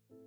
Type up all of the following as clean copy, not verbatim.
Sure.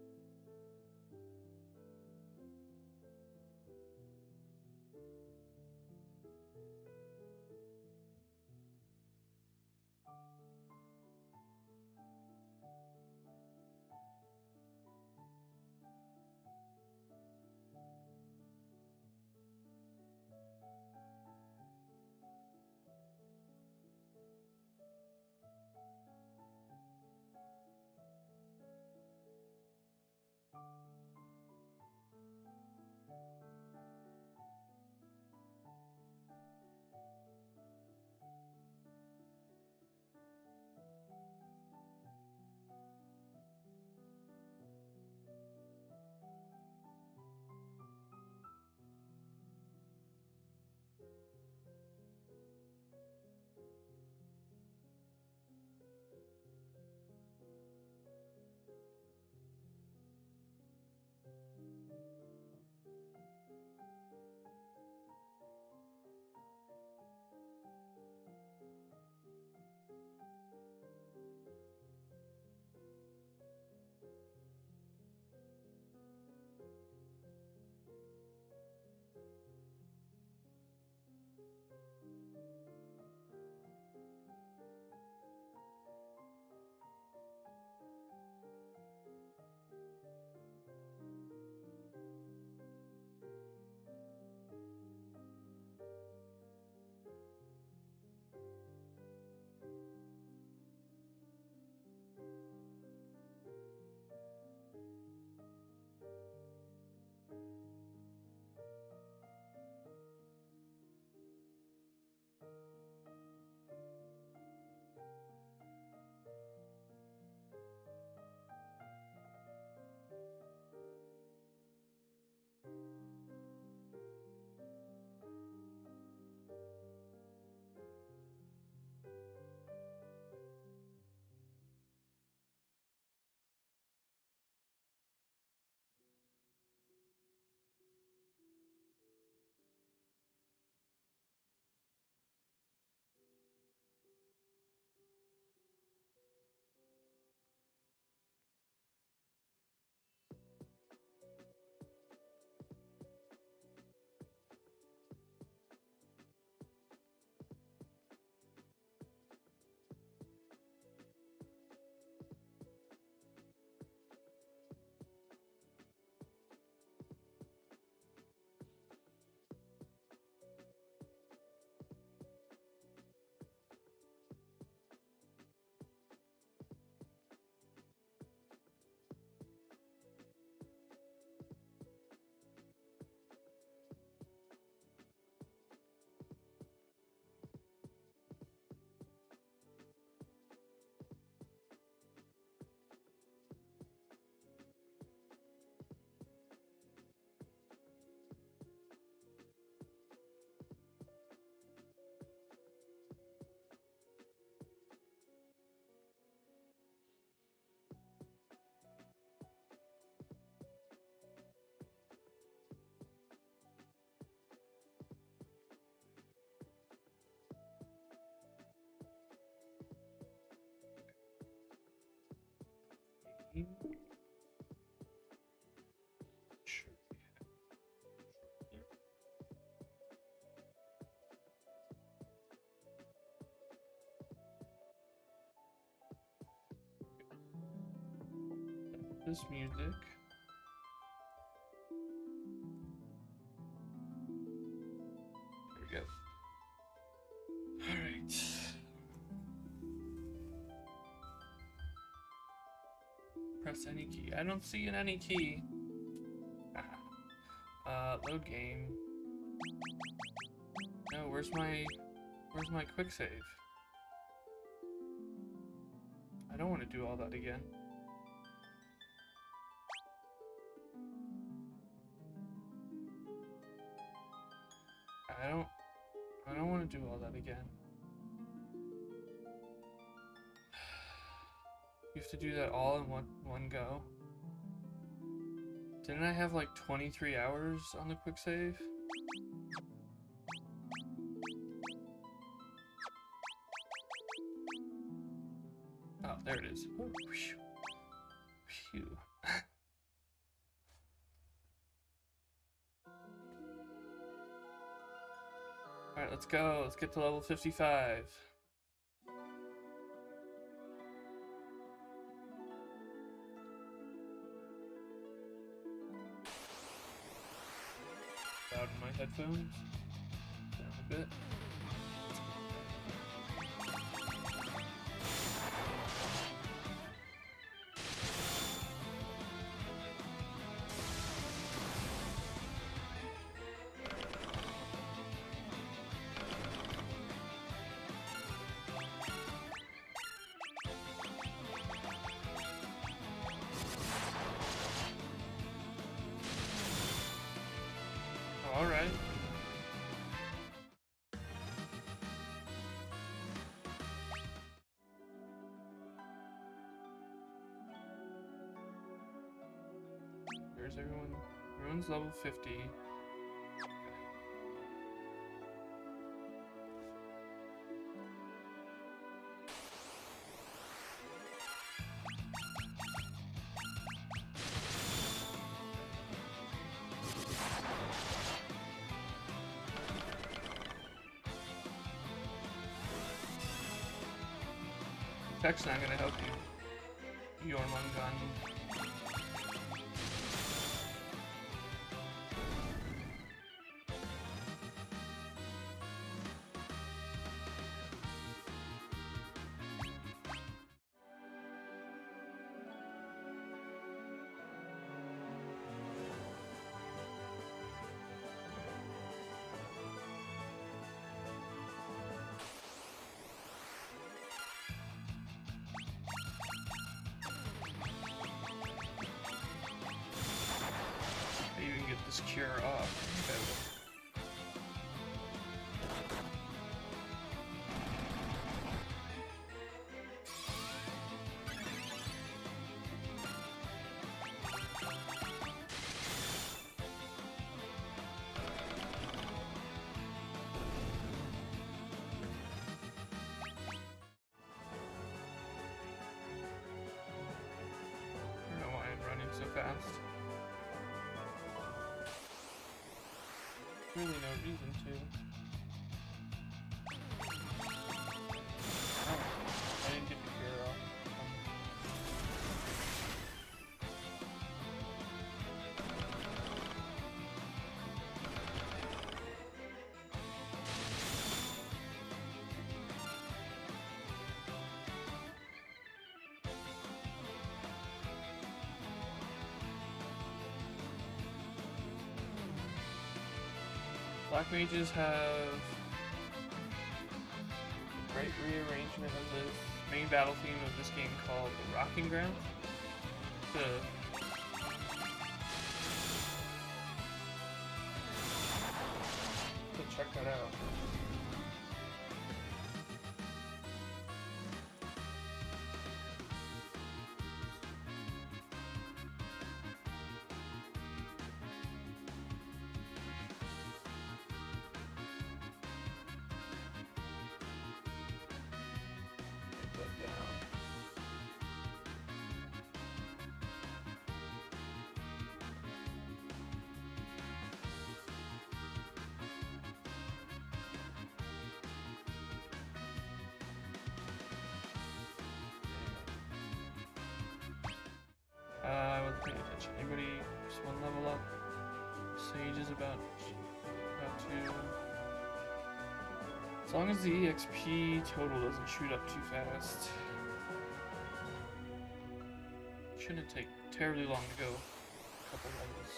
This music. There we go. All right. Press any key. I don't see an any key. Load game. No, where's my quick save? I don't want to do all that again. I don't want to do all that again. You have to do that all in one go. Didn't I have like 23 hours on the quick save? Oh, there it is. Oh, phew. Phew. Alright, let's go. Let's get to level 55. Loud in my headphones. Down a bit. All right. Where's everyone? Everyone's level 50. Tech's not gonna help you. Your gun. This cure off. Okay. I don't know why I'm running so fast. Really no reason to. Oh, I didn't get the cure off. Black mages have a great rearrangement of this main battle theme of this game called the Rocking Ground. So check that out. I wasn't paying attention. Anybody just one level up? Sage is about 2. As long as the EXP total doesn't shoot up too fast. Shouldn't take terribly long to go. A couple levels.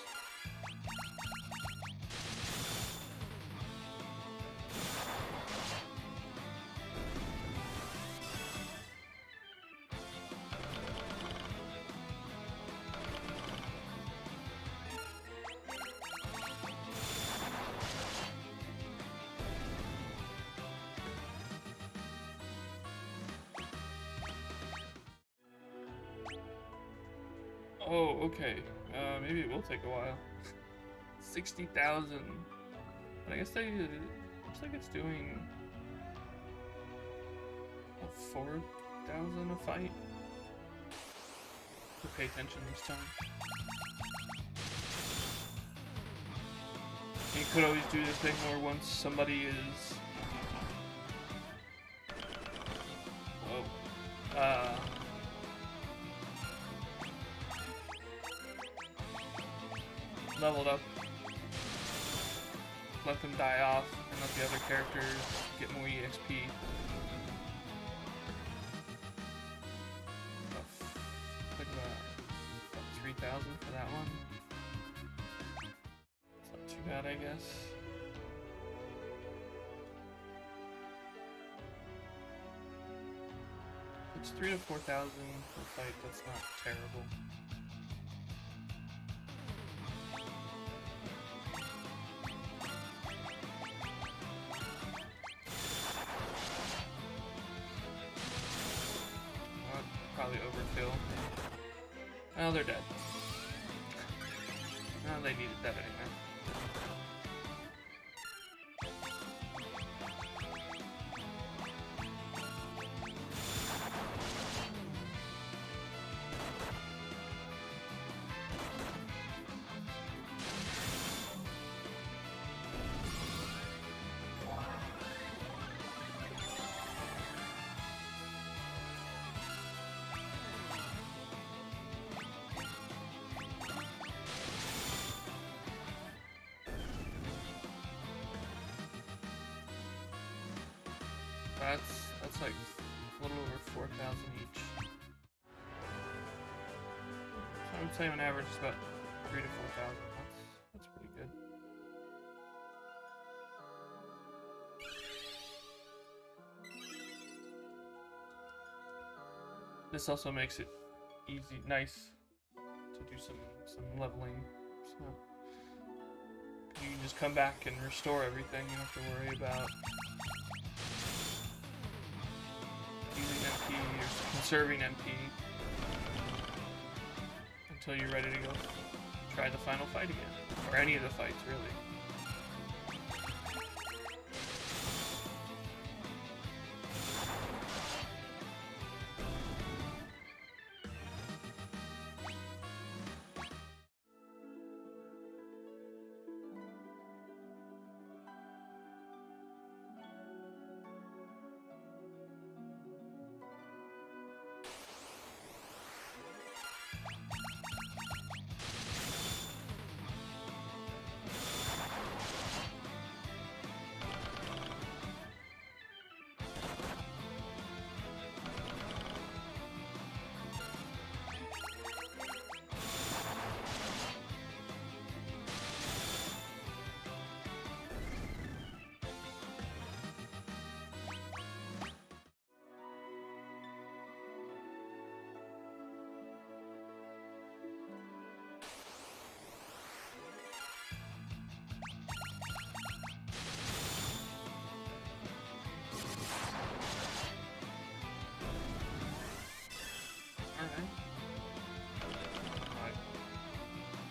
Oh, okay. Maybe it will take a while. 60,000. But I guess they looks like it's doing 4,000 a fight. To pay attention this time. You could always do the thing where once somebody is... Whoa. Leveled up. Let them die off and let the other characters get more EXP. Like about 3,000 for that one. It's not too bad, I guess. It's 3,000 to 4,000 per fight. That's not terrible. Probably overkill. Oh, they're dead. No, they needed that anyway. That's like a little over 4,000 each. So I would say on average it's about 3,000 to 4,000. That's pretty good. This also makes it nice to do some leveling. So you can just come back and restore everything. You don't have to worry about using MP or conserving MP until you're ready to go try the final fight again. Or any of the fights, really.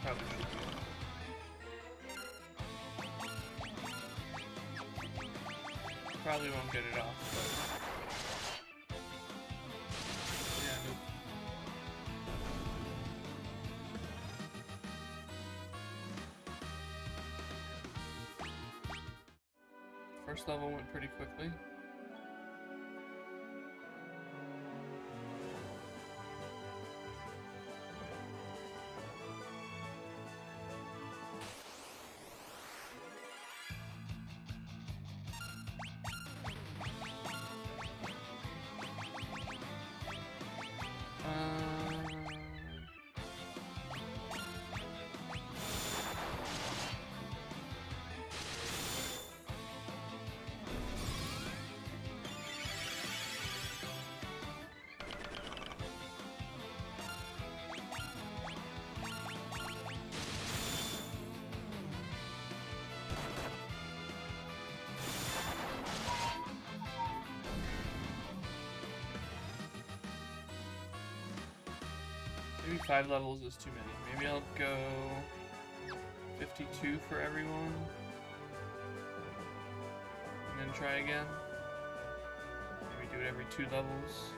Probably should be. Probably won't get it off, but... Yeah, nope. First level went pretty quickly. Maybe 5 levels is too many. Maybe I'll go 52 for everyone. And then try again. Maybe do it every 2 levels.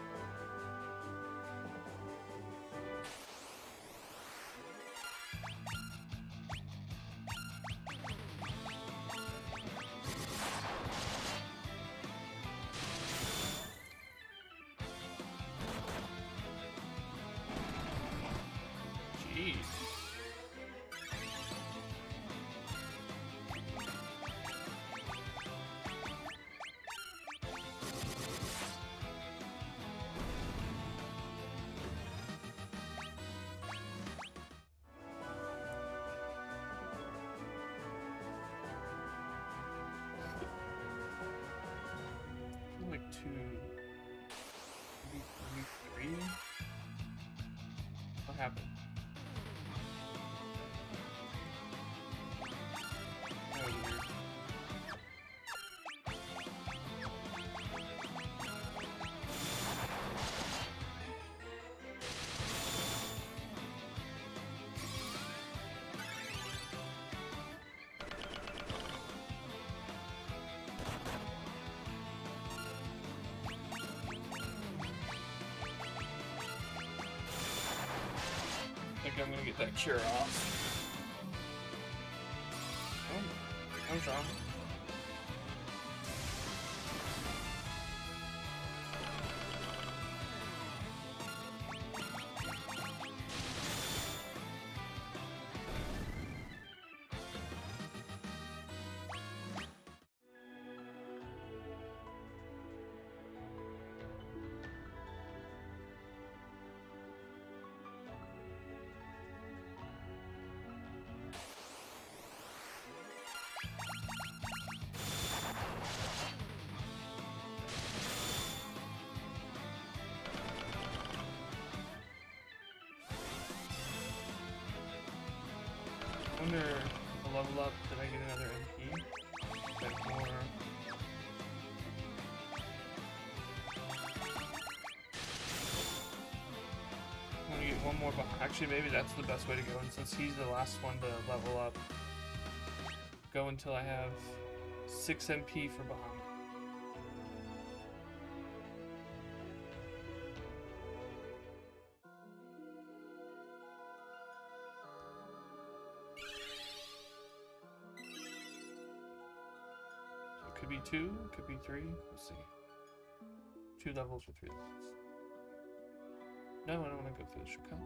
happened? That was weird. I think I'm gonna get that cure off. Oh, I was wrong. I wonder if I level up, did I get another MP? Like more. I want to get one more behind. Actually, maybe that's the best way to go. And since he's the last one to level up, go until I have 6 MP for Bahamut. Could be 2, could be 3. Let's see. 2 levels or 3 levels. No, I don't want to go through the shortcut.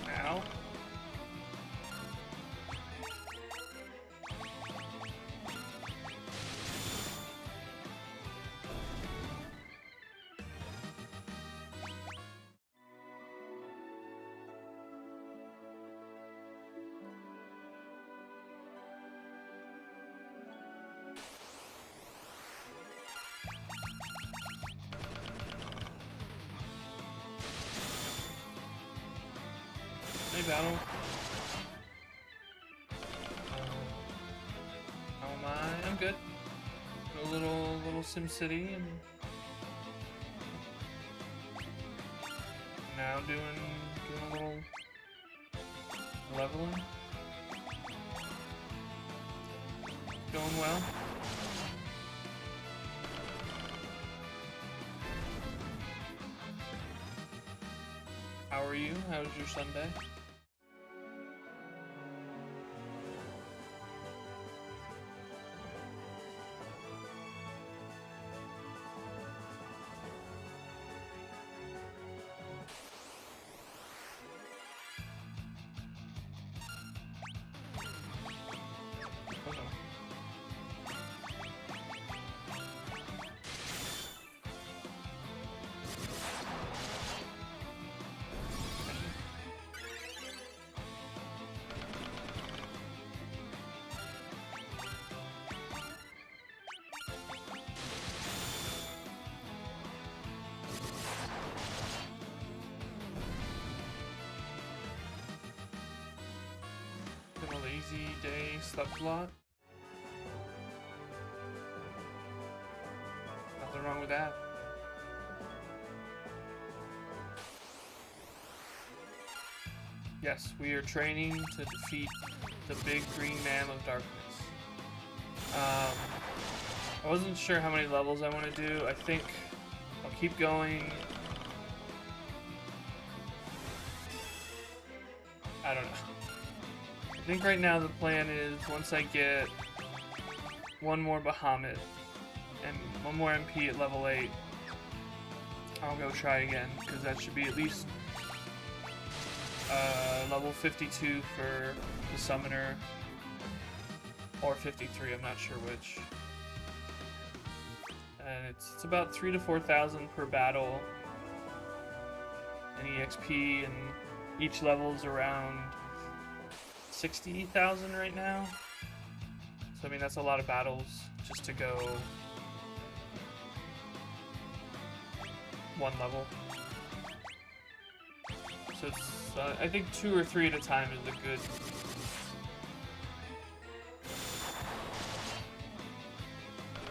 Now. Hey, battle. How am I? I'm good. A little Sim City, and now doing a little leveling. Going well. How are you? How was your Sunday? Been a lazy day, slept a lot. Nothing wrong with that. Yes, we are training to defeat the big green man of darkness. I wasn't sure how many levels I want to do. I think I'll keep going. I don't know. I think right now the plan is once I get one more Bahamut and one more MP at level 8, I'll go try again, because that should be at least level 52 for the Summoner, or 53, I'm not sure which. And it's about 3,000 to 4,000 per battle in EXP, and each level's around 60,000 right now. So I mean that's a lot of battles just to go one level. So it's, I think 2 or 3 at a time is a good.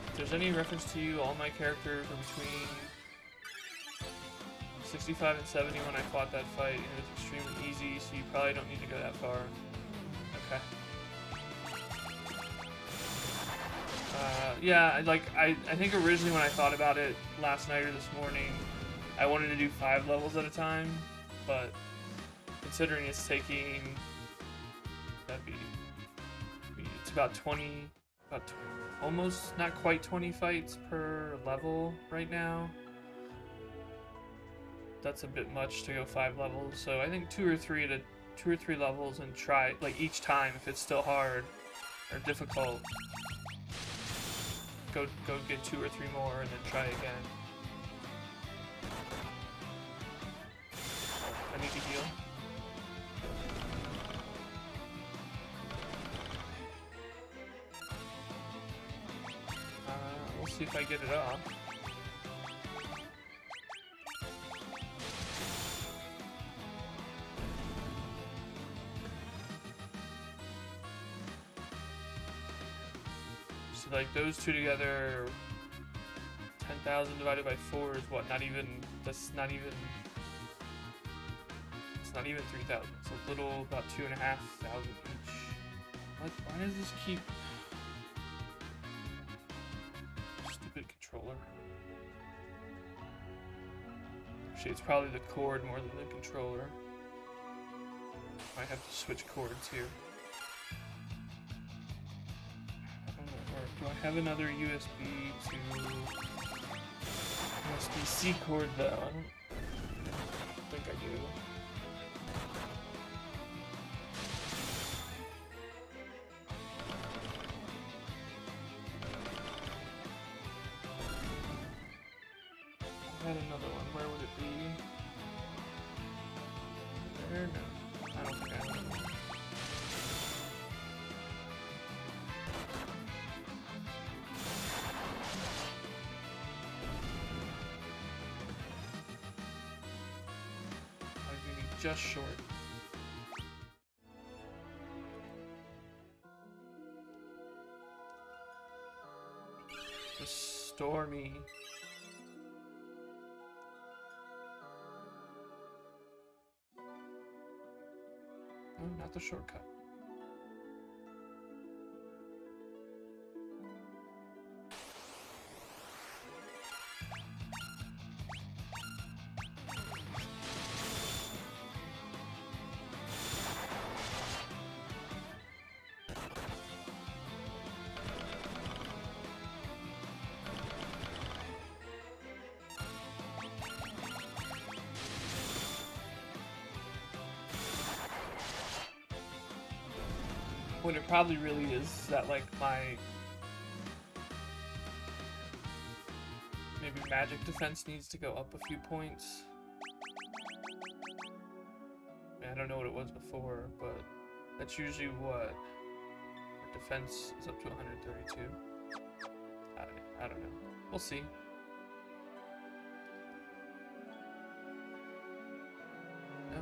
If there's any reference to you, all my characters are between 65 and 70 when I fought that fight, and it was extremely easy, so you probably don't need to go that far. Okay. Yeah, I think originally when I thought about it last night or this morning, I wanted to do 5 levels at a time, but considering it's taking, it's about 20, almost not quite 20 fights per level right now. That's a bit much to go 5 levels, so I think 2 or 3 levels, and try like each time if it's still hard or difficult, go get 2 or 3 more and then try again. I need to heal. We'll see if I get it off. So like those two together, 10,000 divided by 4 is what? Not even. That's not even. It's not even 3,000. It's a little about 2,500 each. What? Why does this keep? Stupid controller. Actually, it's probably the cord more than the controller. Might have to switch cords here. Do I have another USB to USB-C cord though? I don't think I do. I had another one. Where would it be? There? No. I don't think I have another one. Just short. Restore me. Oh, not the shortcut. What it probably really is that like my maybe magic defense needs to go up a few points. I don't know what it was before, but that's usually what our defense is up to 132. I don't know. We'll see. No.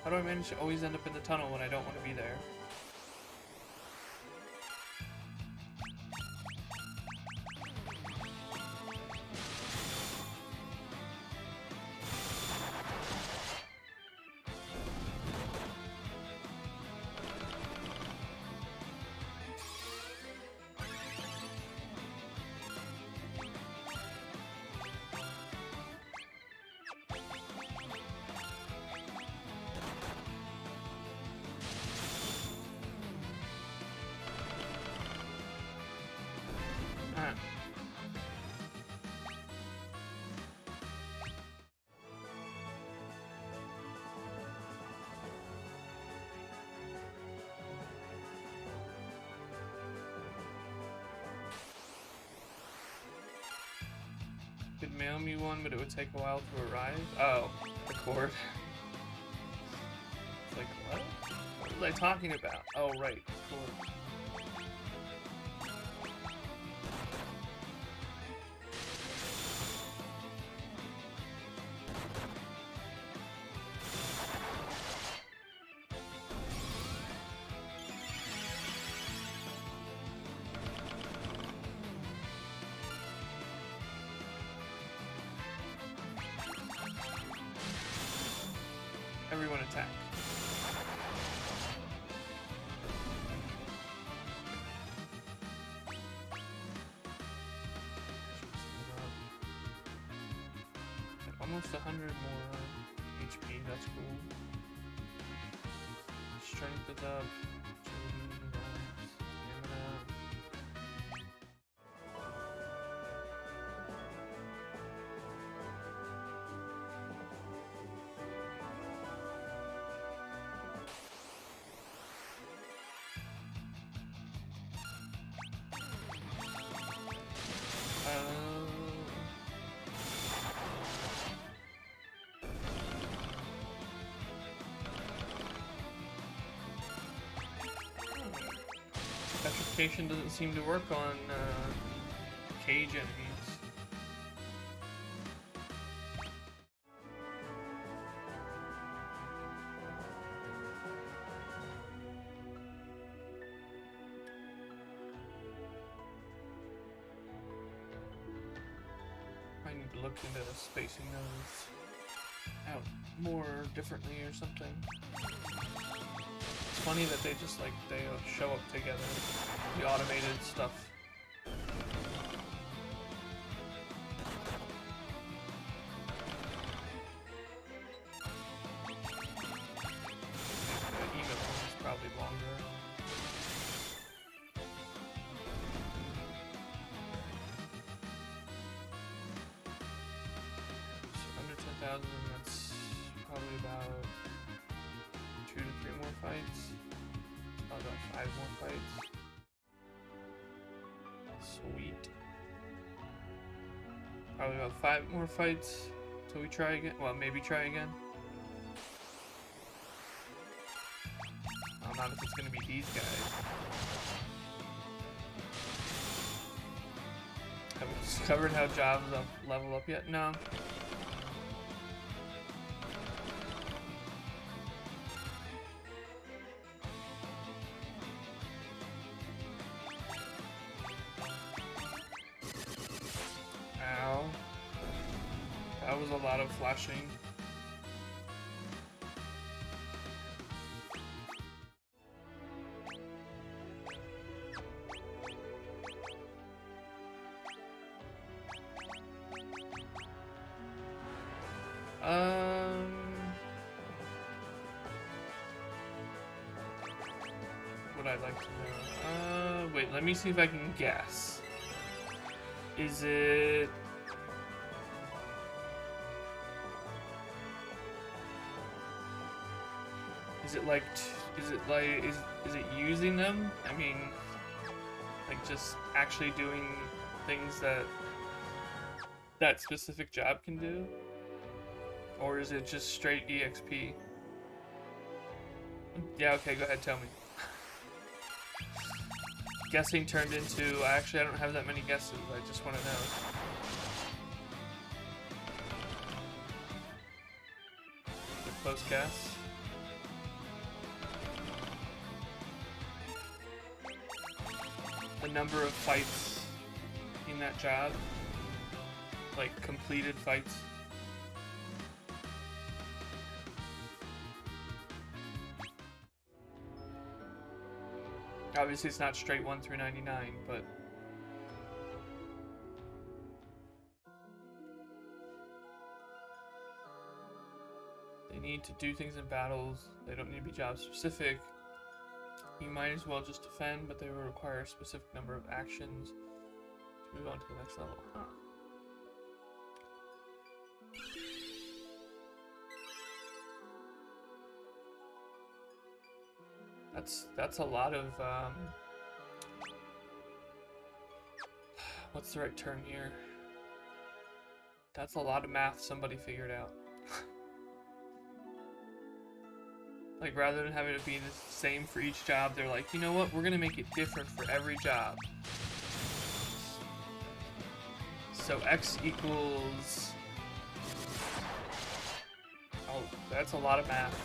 How do I manage to always end up in the tunnel when I don't want to be there? Could mail me one, but it would take a while to arrive. Oh, the cord. It's like, what? What was I talking about? Oh, right, cord. Everyone attack. Almost 100 more HP, that's cool. Strength is up. Agility, stamina. Petrification doesn't seem to work on cage enemies. I need to look into spacing those out more differently or something. It's funny that they just like they show up together, the automated stuff. The email one is probably longer. So under 10,000, that's probably about 2 to 3 more fights. About 5 more fights. Sweet. Probably about 5 more fights till we try again. Well, maybe try again. Not if it's gonna be these guys. Have we discovered how jobs level up yet? No. Ow. That was a lot of flashing. What I'd like to know. Wait, let me see if I can guess. Is it... Is it like... Is it using them? I mean, like just actually doing things that that specific job can do? Or is it just straight EXP? Yeah, okay, go ahead, tell me. Guessing turned into... Actually, I don't have that many guesses. I just want to know. The close guess. The number of fights in that job. Like, completed fights. Obviously, it's not straight 1 through 99, but... They need to do things in battles. They don't need to be job specific. You might as well just defend, but they will require a specific number of actions to move on to the next level. Huh. That's a lot of, what's the right term here? That's a lot of math somebody figured out. Like, rather than having it be the same for each job, they're like, you know what, we're gonna make it different for every job. So X equals... Oh, that's a lot of math.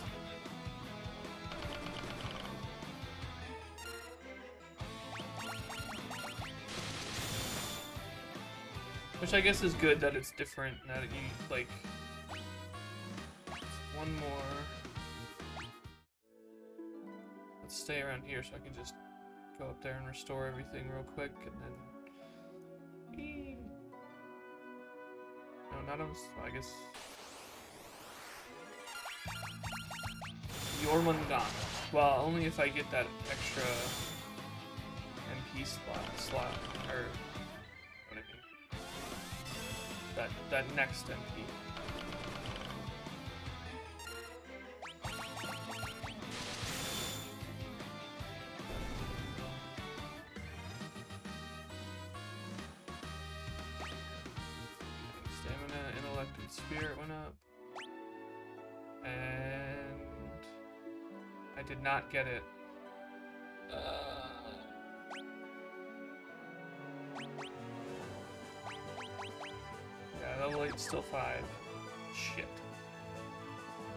Which I guess is good that it's different, that you, like... One more... Let's stay around here so I can just go up there and restore everything real quick, and then... No, none of us, I guess... Jormungand. Well, only if I get that extra MP slot, or... What I mean. That next MP. Stamina, intellect, and spirit went up. And I did not get it. Yeah, level 8's still 5. Shit.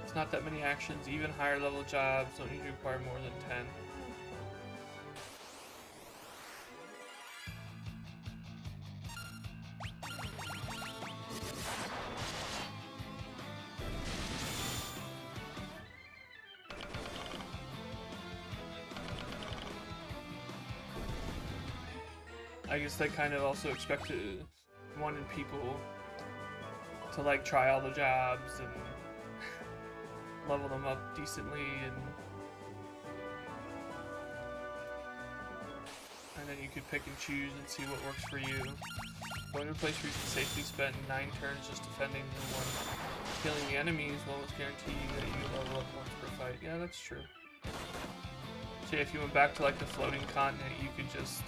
It's not that many actions. Even higher level jobs don't usually require more than 10. I guess they kind of also wanted people to like try all the jobs and level them up decently, and then you could pick and choose and see what works for you. Going to a place where you can safely spend 9 turns just defending and 1 killing the enemies will almost guarantee that you level up once per fight. Yeah, that's true. So if you went back to like the floating continent, you could just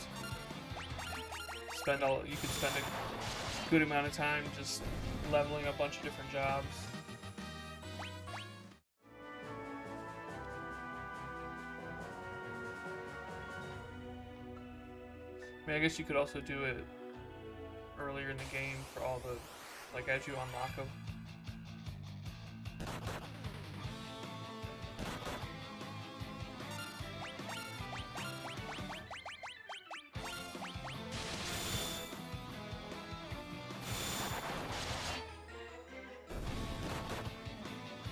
spend a good amount of time just leveling a bunch of different jobs. I mean, I guess you could also do it earlier in the game for all the, like, as you unlock them.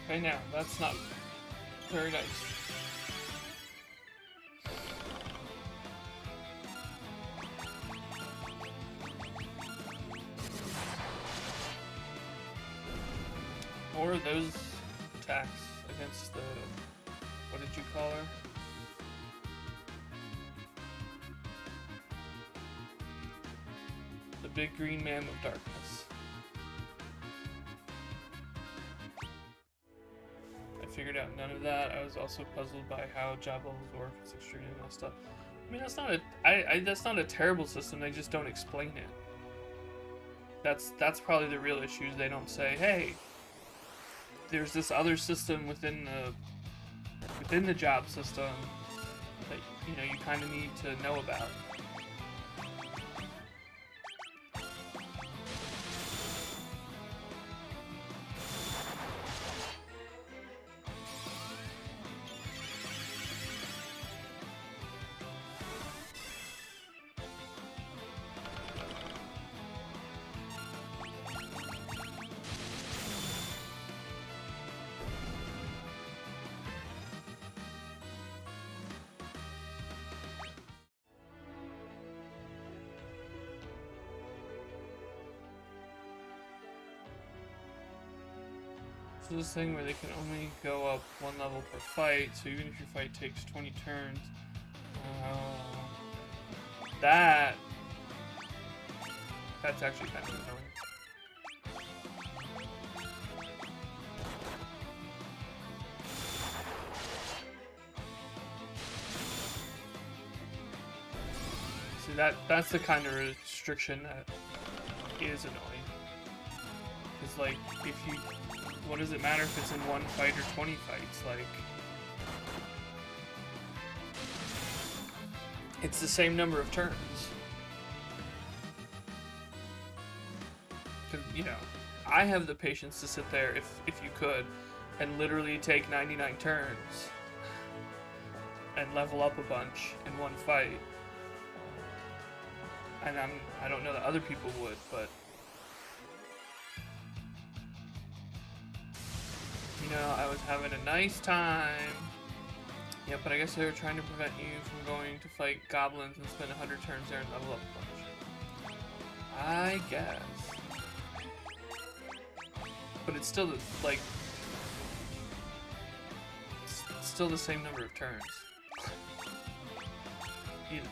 Okay, now, that's not very nice. Or those attacks against the, what did you call her? The big green man of darkness. I figured out none of that. I was also puzzled by how job levels work. It's extremely messed up. I mean, that's not a, that's not a terrible system. They just don't explain it. That's probably the real issue. They don't say, hey, there's this other system within the job system that, you know, you kind of need to know about. So this thing where they can only go up 1 level per fight, so even if your fight takes 20 turns, that's actually kind of annoying. See, that's the kind of restriction that is annoying. Because, like, if you... What does it matter if it's in 1 fight or 20 fights? Like... It's the same number of turns. Because, you know, I have the patience to sit there, if you could, and literally take 99 turns and level up a bunch in 1 fight. And I don't know that other people would, but you know, I was having a nice time. Yeah, but I guess they were trying to prevent you from going to fight goblins and spend 100 turns there and level up a bunch. I guess. But it's still, like, it's still the same number of turns. You know.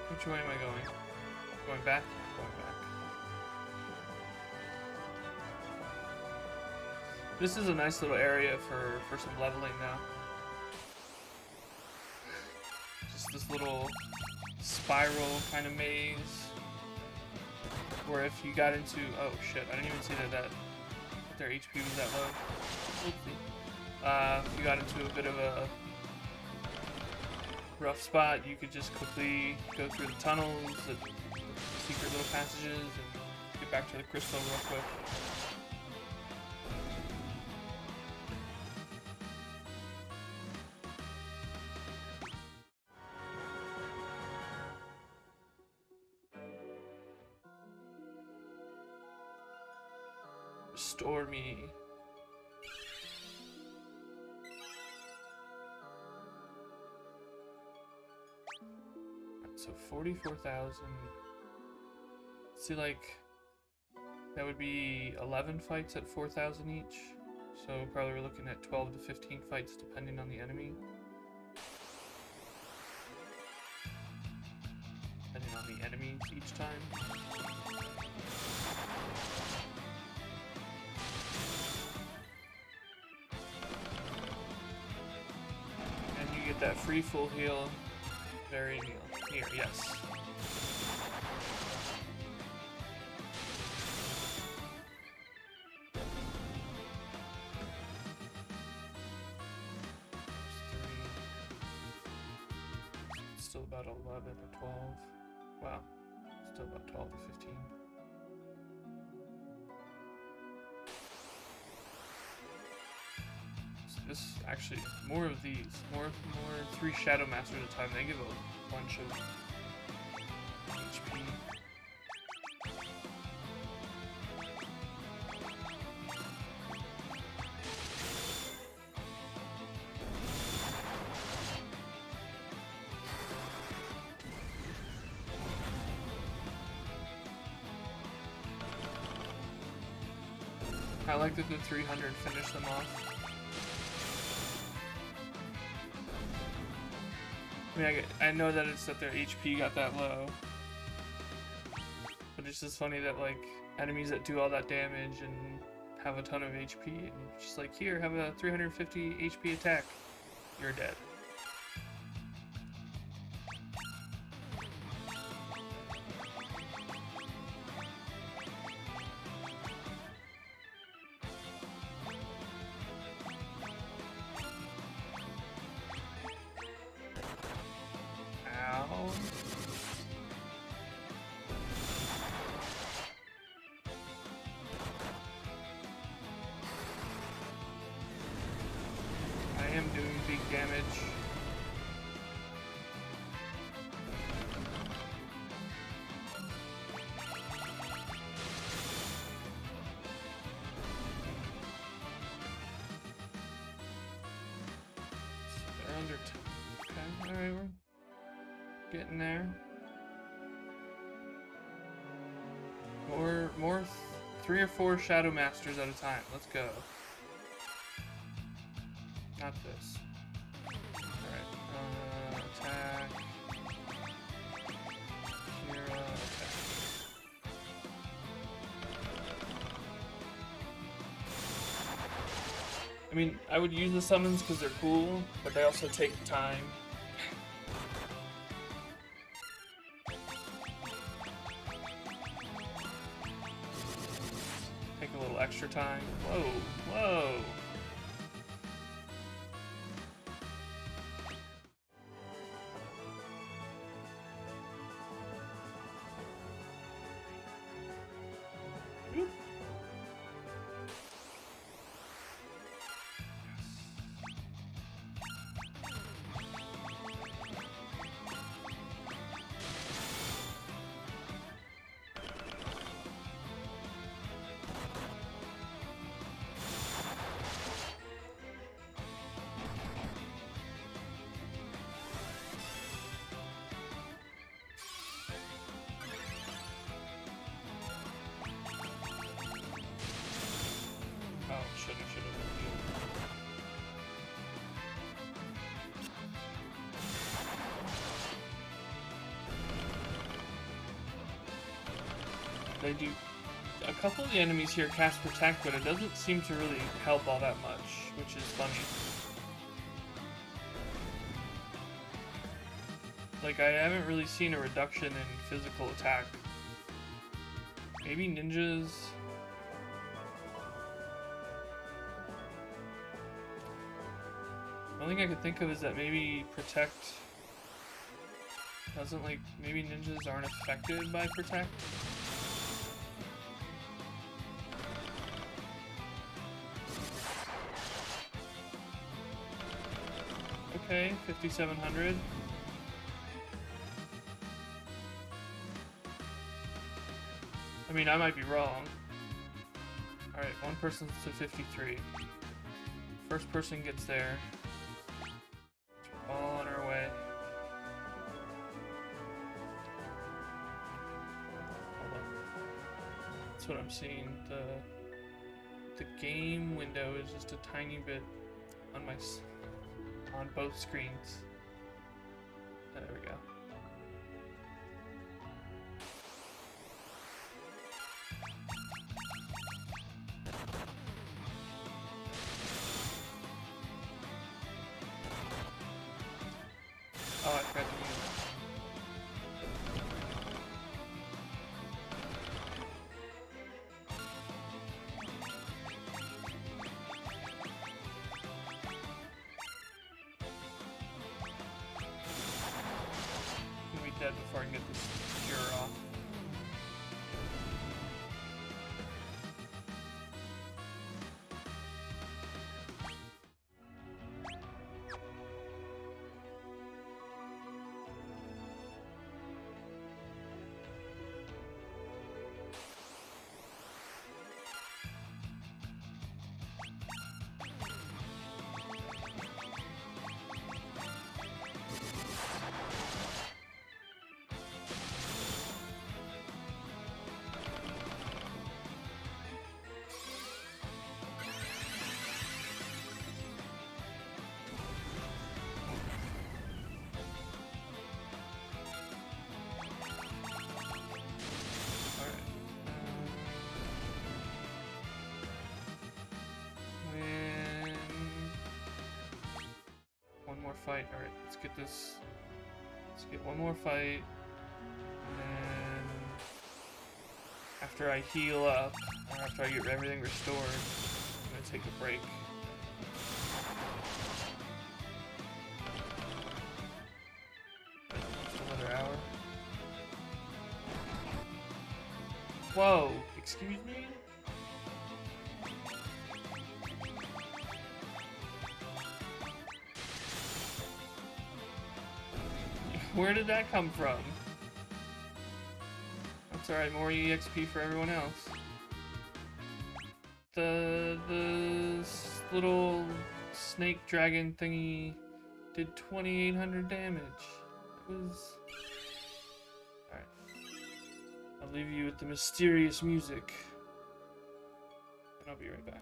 Which way am I going? Going back? Going back. This is a nice little area for some leveling now. Just this little spiral kind of maze. Where if you got into... Oh shit, I didn't even see that their HP was that low. Oopsie. If you got into a bit of a rough spot, you could just quickly go through the tunnels, the secret little passages, and get back to the crystal real quick. Restore me. So 44,000. See, like, that would be 11 fights at 4,000 each. So probably we're looking at 12 to 15 fights depending on the enemy. Depending on the enemies each time. And you get that free full heal. Very near, yes. Still about 11 or 12. Wow. Still about 12 to 15. So this actually more of these. More 3 Shadow Masters at a time. They give a bunch of HP. I like that the 300 finished them off. I mean, I know that it's that their HP got that low, but it's just funny that, like, enemies that do all that damage and have a ton of HP, and just like, here, have a 350 HP attack, you're dead. I am doing big damage. They're under 10. Okay, alright, we're getting there. More 3 or 4 Shadow Masters at a time. Let's go. Not this. Alright, attack. Kira, attack. I mean, I would use the summons because they're cool, but they also take time. Take a little extra time. Whoa, whoa. Oop. They do. A couple of the enemies here cast Protect, but it doesn't seem to really help all that much, which is funny. Like, I haven't really seen a reduction in physical attack. Maybe ninjas. The only thing I could think of is that maybe Protect doesn't, like, maybe ninjas aren't affected by Protect. Okay, 5,700. I mean, I might be wrong. Alright, one person's to 53. First person gets there. We're all on our way. Hold on. That's what I'm seeing. The game window is just a tiny bit on my... on both screens. There we go. Oh, I forgot to use it. Dead before I can get this cure off. Fight. Alright, let's get this. Let's get one more fight. And then after I heal up, or after I get everything restored, I'm gonna take a break. Just another hour. Whoa, excuse me? Where did that come from? That's alright, more EXP for everyone else. The little snake dragon thingy did 2,800 damage. It was... Alright. I'll leave you with the mysterious music. and I'll be right back.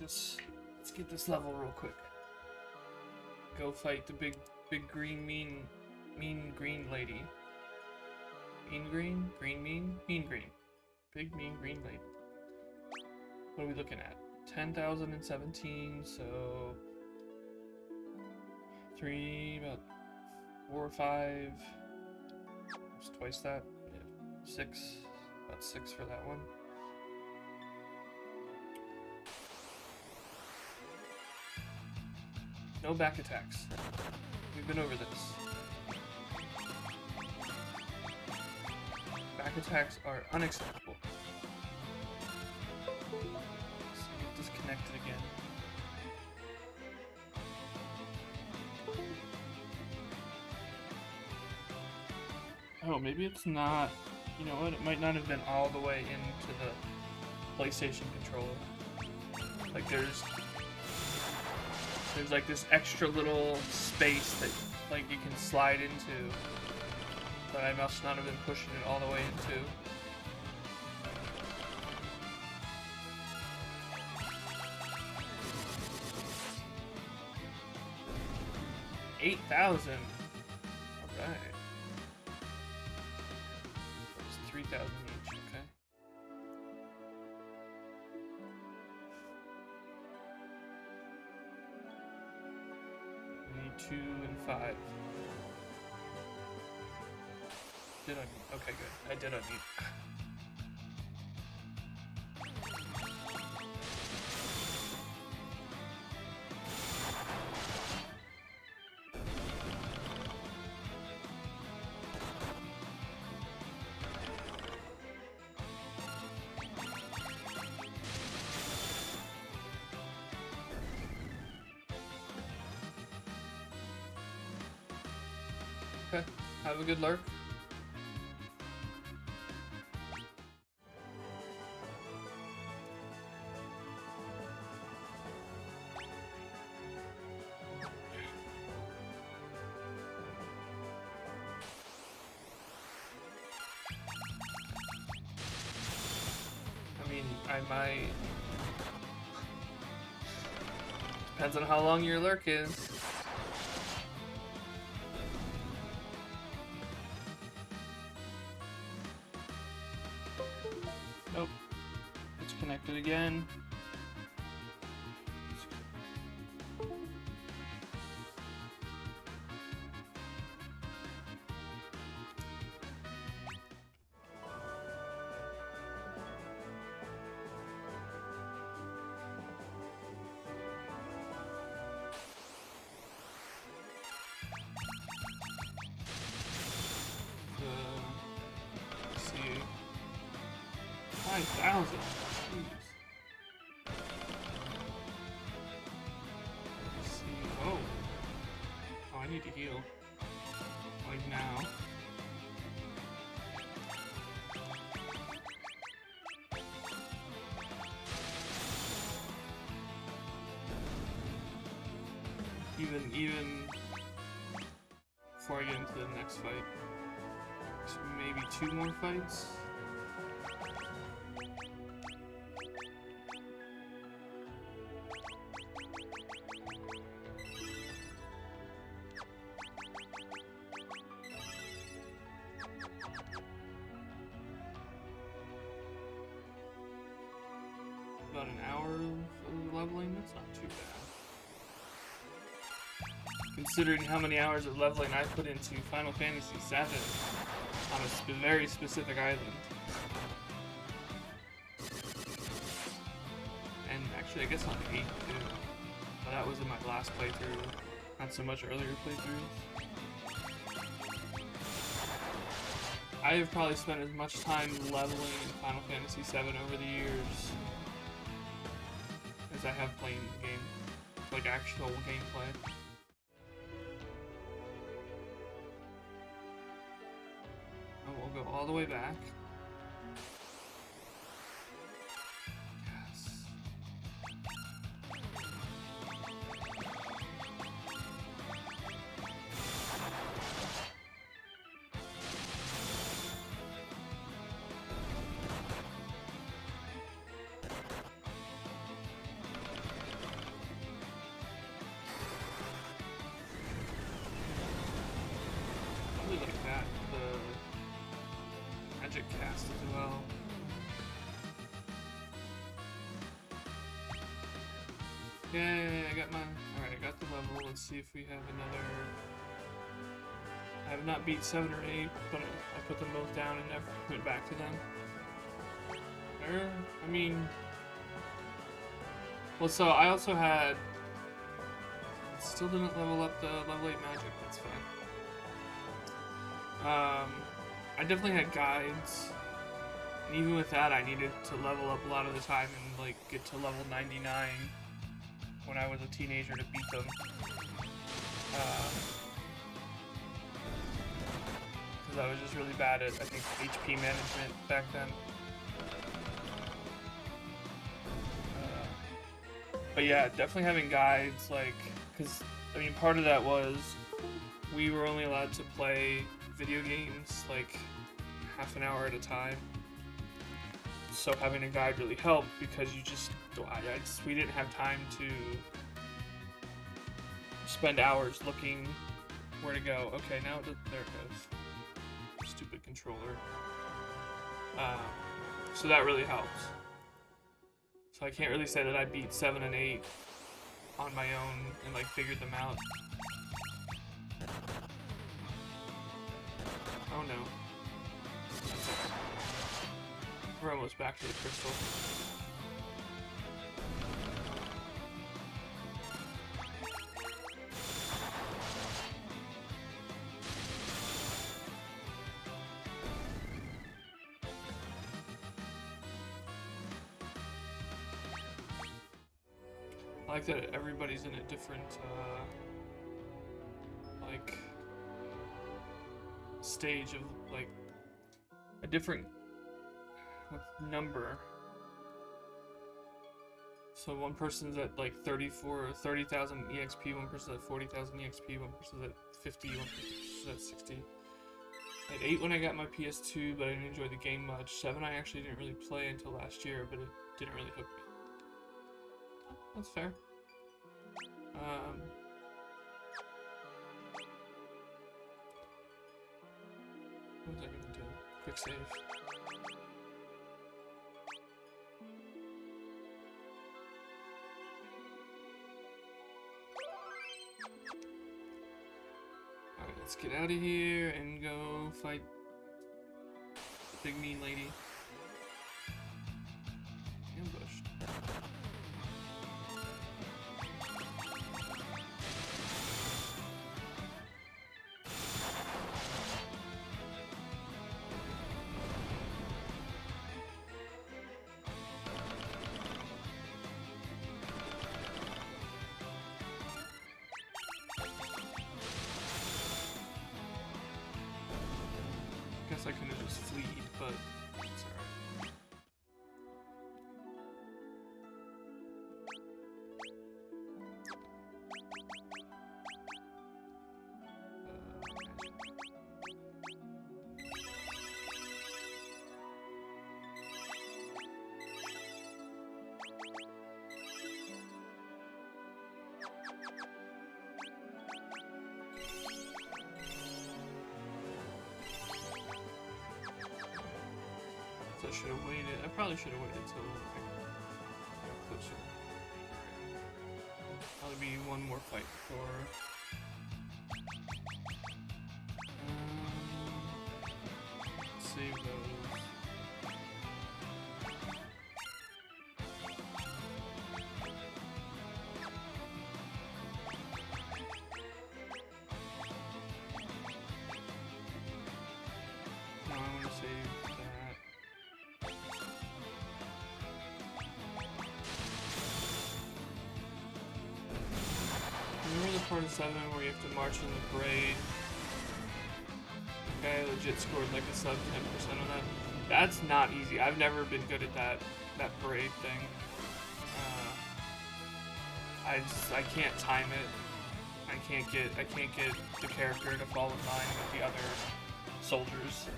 Let's get this level real quick. Go fight the big green mean green lady. Mean green? Green mean? Mean green. Big mean green lady. What are we looking at? 10,017, so about 4 or 5. Just twice that. Yeah. 6. About 6 for that one. No back attacks. We've been over this. Back attacks are unacceptable. So get disconnected again. Oh, maybe it's not. You know what? It might not have been all the way into the PlayStation controller. Like there's like this extra little space that like you can slide into, but I must not have been pushing it all the way into. $8,000. All right. That's 3,000 each. Okay. 2 and 5. Did I? Okay, good. I did unmute. Okay, have a good lurk. I mean, I might... Depends on how long your lurk is. Nope. It's connected again. Let's see. 5,000. Jeez. Let's see. Oh. Oh, I need to heal. Like now. Even before I get into the next fight. So maybe 2 more fights. About an hour of leveling, that's not too bad. Considering how many hours of leveling I put into Final Fantasy VII on a very specific island. And actually I guess on 8 too. But that was in my last playthrough, not so much earlier playthroughs. I have probably spent as much time leveling in Final Fantasy VII over the years as I have playing the game, like actual gameplay. And we'll go all the way back. Yes. magic cast as well. Yay, I got my... Alright, I got the level. Let's see if we have another... I have not beat 7 or 8, but I put them both down and never went back to them. I mean... Well, so I also had... Still didn't level up the level 8 magic, that's fine. I definitely had guides. And even with that, I needed to level up a lot of the time and, like, get to level 99 when I was a teenager to beat them. Because I was just really bad at, I think, HP management back then. But yeah, definitely having guides, like, because, I mean, part of that was we were only allowed to play video games, like, half-an-hour at a time. So having a guide really helped because you just, we didn't have time to spend hours looking where to go. Okay, now there it goes. Stupid controller. So that really helped. So I can't really say that I beat 7 and 8 on my own and like figured them out. Oh no. We're almost back to the crystal. I like that everybody's in a different, like, stage of, like, a different number. So one person's at, like, 30,000 EXP, one person's at 40,000 EXP, one person's at 50, one person's at 60. I had 8 when I got my PS2, but I didn't enjoy the game much. 7 I actually didn't really play until last year, but it didn't really hook me. That's fair. What was I gonna do? Quick save. Alright, let's get out of here and go fight the big mean lady. Ambushed. Guess I could have just fleed, but it's alright. I should have waited. I probably should have waited till I got closer. Probably be one more fight before. Save those. No, I want to save that. Remember the part of 7 where you have to march in the parade? The guy legit scored like a sub 10% on that. That's not easy. I've never been good at that parade thing. I can't time it. I can't get the character to fall in line with the other soldiers.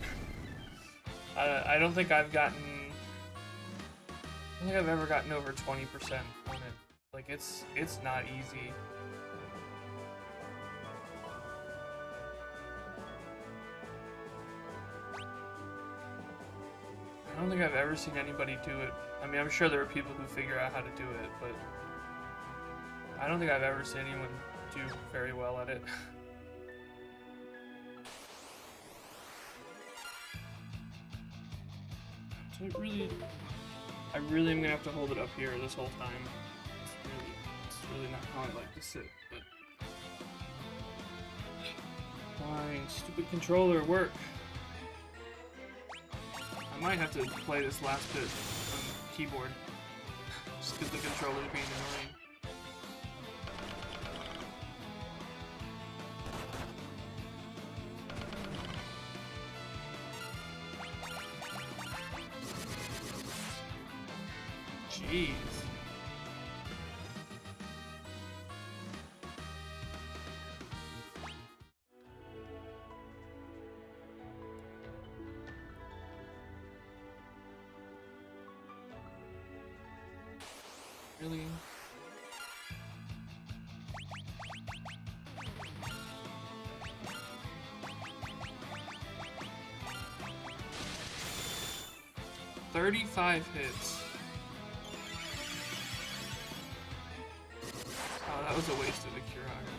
I don't think I've ever gotten over 20% on it. Like it's not easy. don't think I've ever seen anybody do it. I mean, I'm sure there are people who figure out how to do it, but I don't think I've ever seen anyone do very well at it. So I really am gonna have to hold it up here this whole time. It's really not how I like to sit, but fine, stupid controller, work. I might have to play this last bit on the keyboard, just because the controller's being annoying. Jeez. Really? $35 hits. Oh, that was a waste of a Curaga.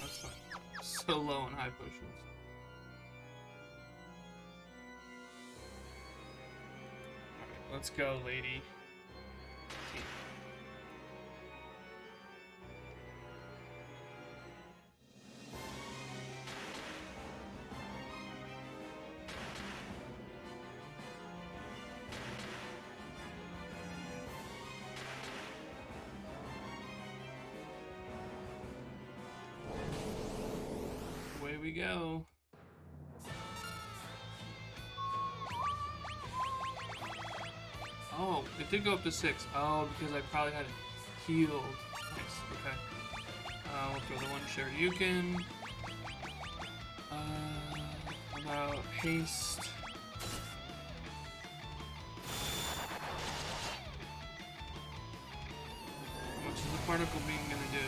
That's fine. So low on high potions. Alright, let's go, lady. Away we go. Oh, it did go up to 6. Oh, because I probably had healed. Nice, okay. We'll throw the one Shoryuken. About haste. How much is the particle beam gonna do?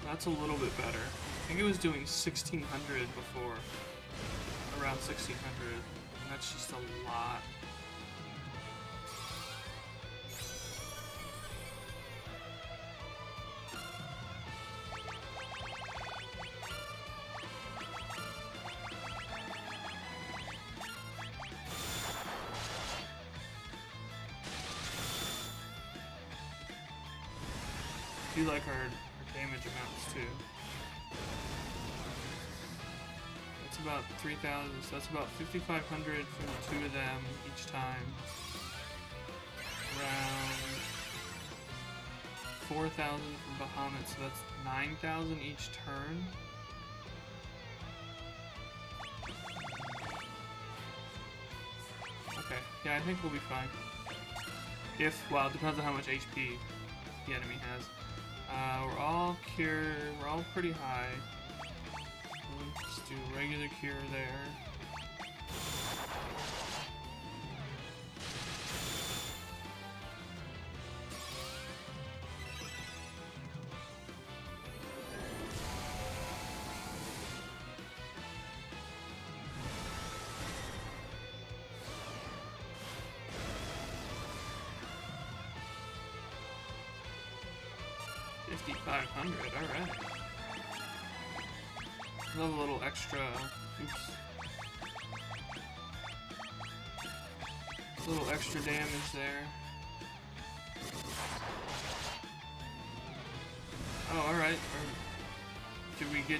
That's a little bit better. I think it was doing 1600 before. Around 1600. And that's just a lot. I do like our damage amounts too. That's about 3,000, so that's about 5,500 from the two of them each time. Around 4,000 from Bahamut, so that's 9,000 each turn. Okay, yeah, I think we'll be fine. Well, it depends on how much HP the enemy has. We're all cure, we're all pretty high. Let's do regular cure there. $5,500, alright. Love a little extra. Oops. A little extra damage there. Oh, alright. Did we get...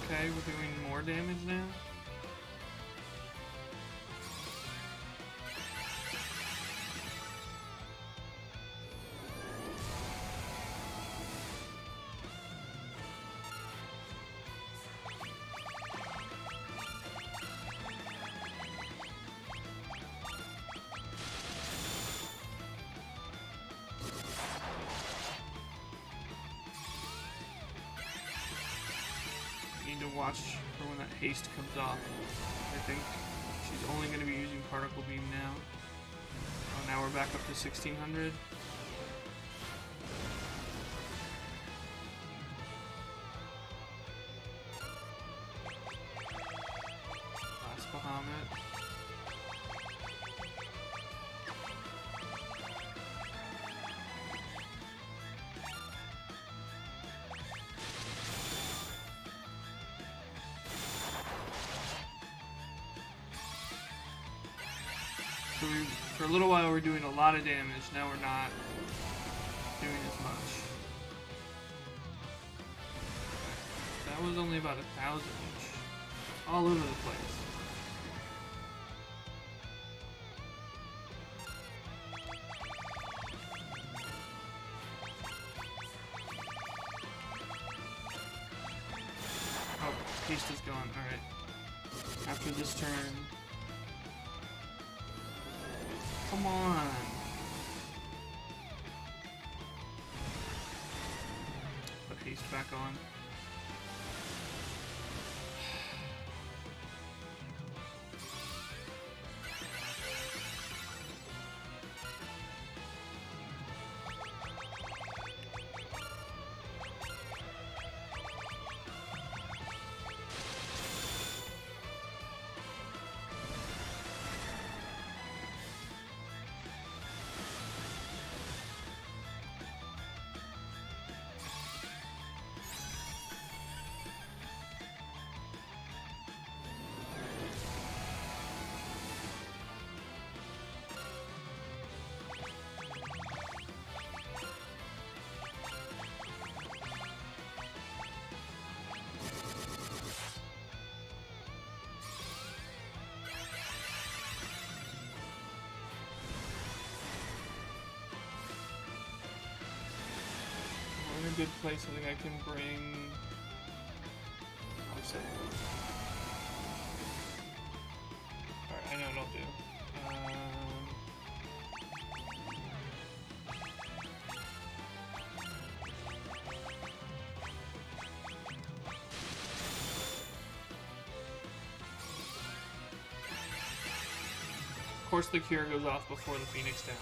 Okay, we're doing more damage now? gonna watch for when that haste comes off. I think she's only gonna be using particle beam now. Oh, now we're back up to 1600. Last Bahamut. So for a little while we're doing a lot of damage, now we're not doing as much. That was only about 1,000 each. All over the place. Oh, haste is gone, alright. After this turn. Come on. Put haste back on. In a good place, I think I can bring. Alright, I know what I'll do. Of course, the cure goes off before the Phoenix down.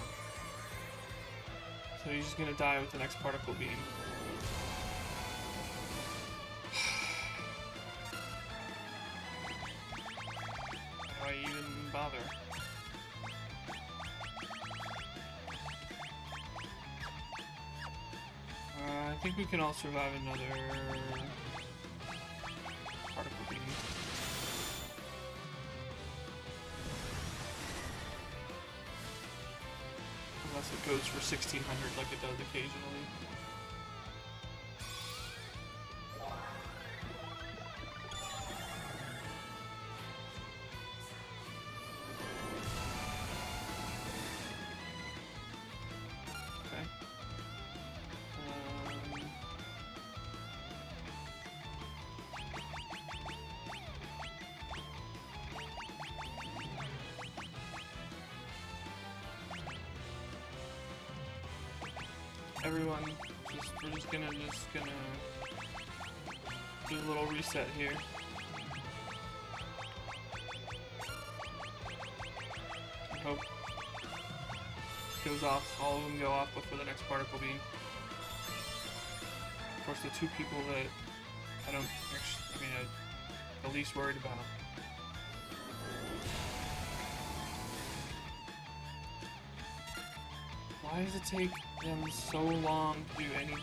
So he's just gonna die with the next particle beam. Why even bother? I think we can all survive another particle beam. Unless it goes for 1600 like it does occasionally. Okay. Everyone, we're just gonna do a little reset here. I hope it goes off. All of them go off before the next particle beam. Of course, the two people that I don't actually, I'm the least worried about. Why does it take them so long to do anything?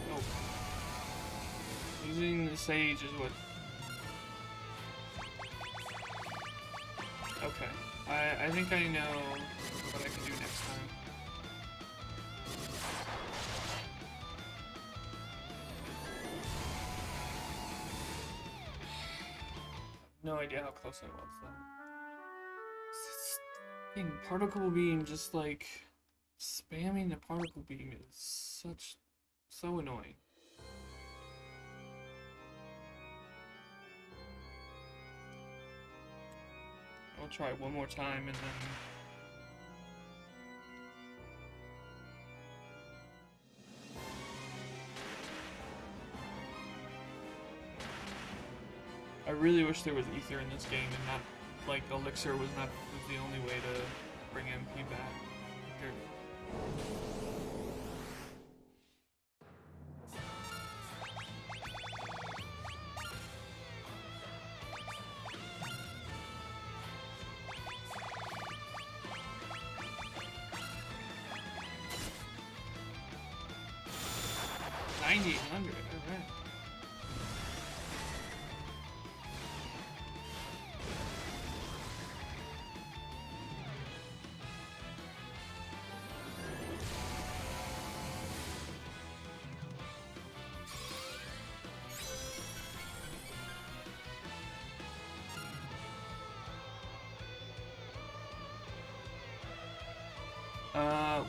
Nope. Using the Sage is what... Okay. I think I know what I can do next time. No idea how close I was though. This particle beam, just like spamming the particle beam is so annoying. I'll try it one more time and then... I really wish there was ether in this game and not, like, elixir was the only way to bring MP back. Here. $9,800, alright.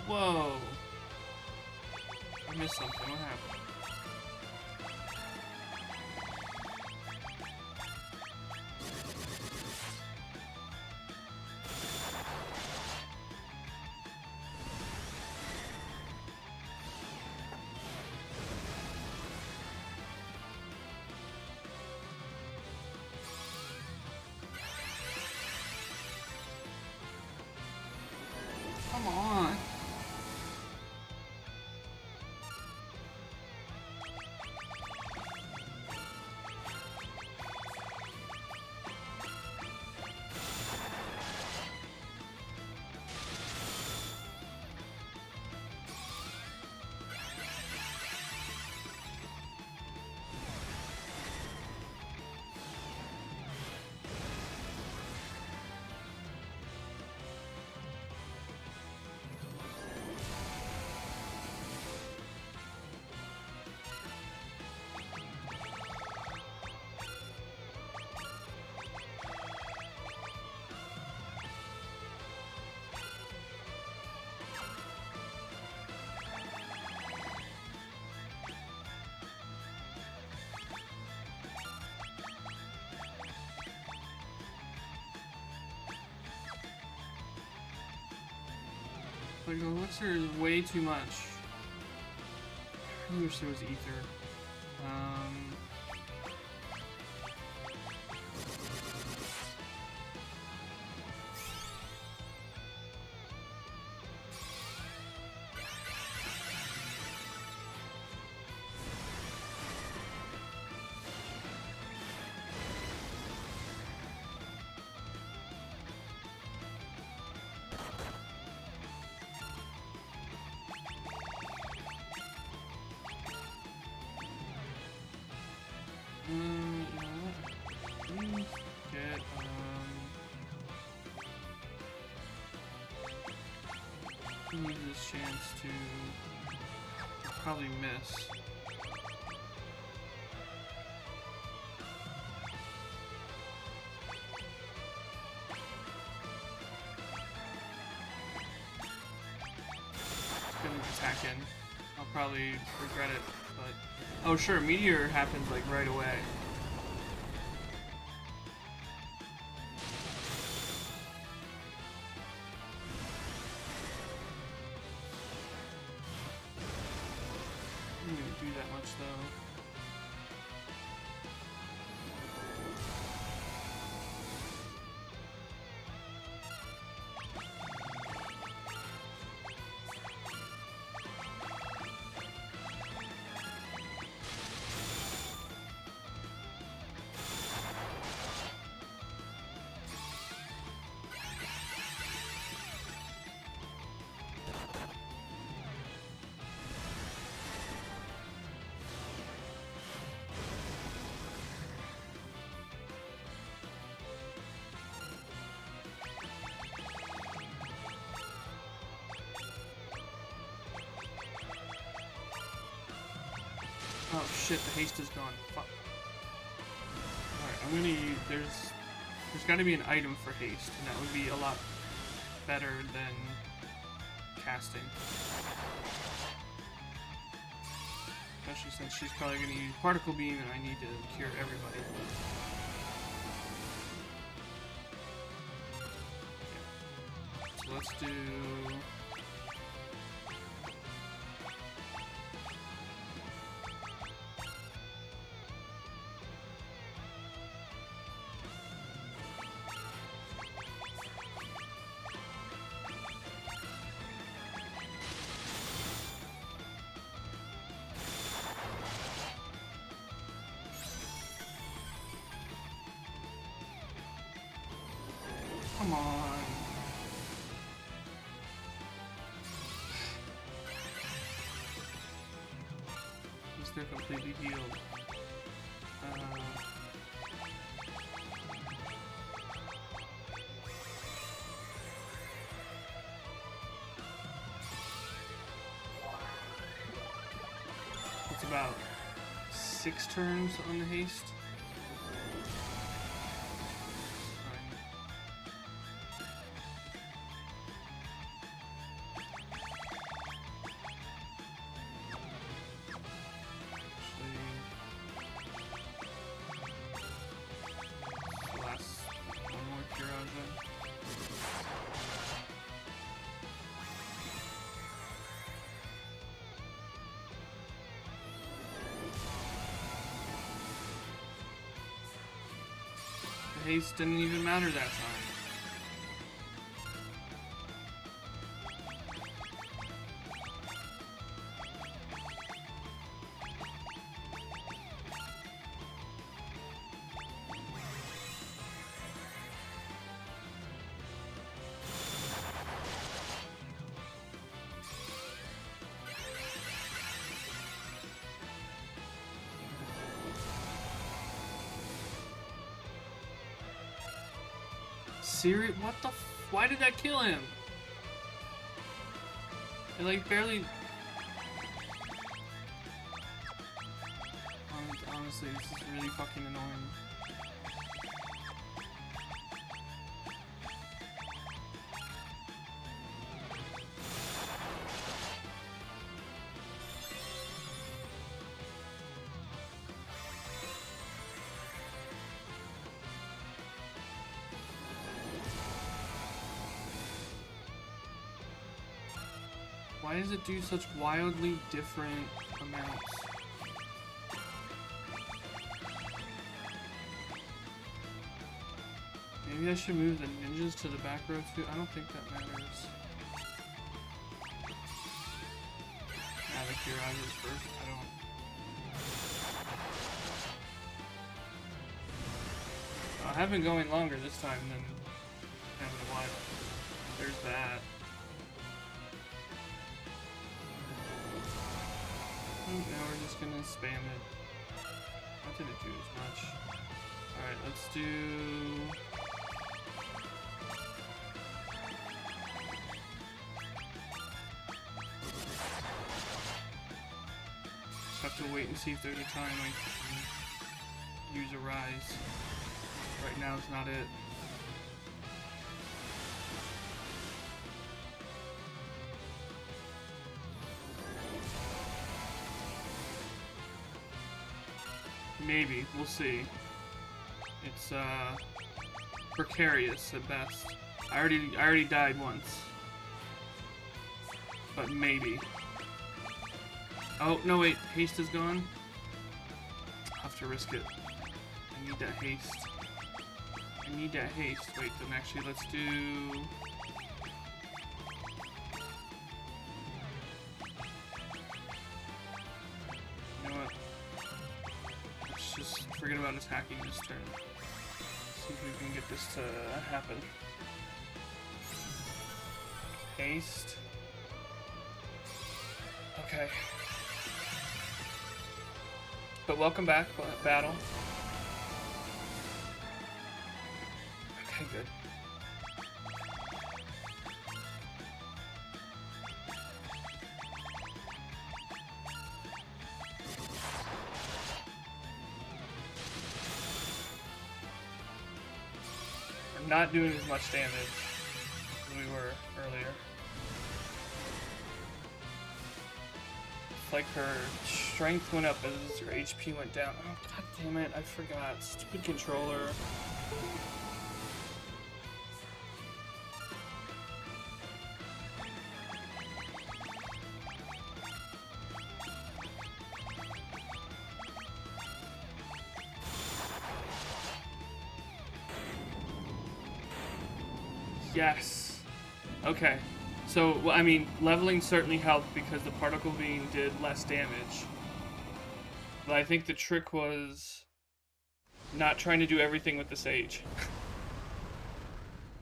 Whoa. I missed something. What happened? Come on. Like, the elixir is way too much. I really wish there was ether. You know what? Please get, use this chance to probably miss. Gonna attack in. I'll probably regret it, but... Oh sure, meteor happens like right away. I didn't even do that much though. Oh shit, the haste is gone. Fuck. Alright, I'm gonna use... There's gotta be an item for haste, and that would be a lot better than casting. Especially since she's probably gonna use Particle Beam and I need to cure everybody. let's do... Come on. He's still completely healed. It's about 6 turns on the haste. Haste didn't even matter that time. Serious? What the why did that kill him? It like barely... Honestly, this is really fucking annoying. Why does it do such wildly different amounts? Maybe I should move the ninjas to the back row too? I don't think that matters. Nah, the Kirage is first. I don't... I have been going longer this time than having a while. There's that. Now we're just gonna spam it. That didn't do as much. Alright, let's do... Just have to wait and see if there's a time I can use a rise. Right now is not it. Maybe, we'll see. It's precarious at best. I already died once. But maybe. Oh, no wait, haste is gone. I'll have to risk it. I need that haste. I need that haste. Wait, then actually let's do... You know what? Let's just forget about attacking this turn. See if we can get this to happen. Haste. Okay. But welcome back, battle. Okay, good. We're not doing as much damage as we were earlier. It's like her strength went up as her HP went down. Oh, god damn it, I forgot. Stupid controller. Yes. Okay. So, well, I mean, leveling certainly helped because the particle beam did less damage. But I think the trick was not trying to do everything with the sage.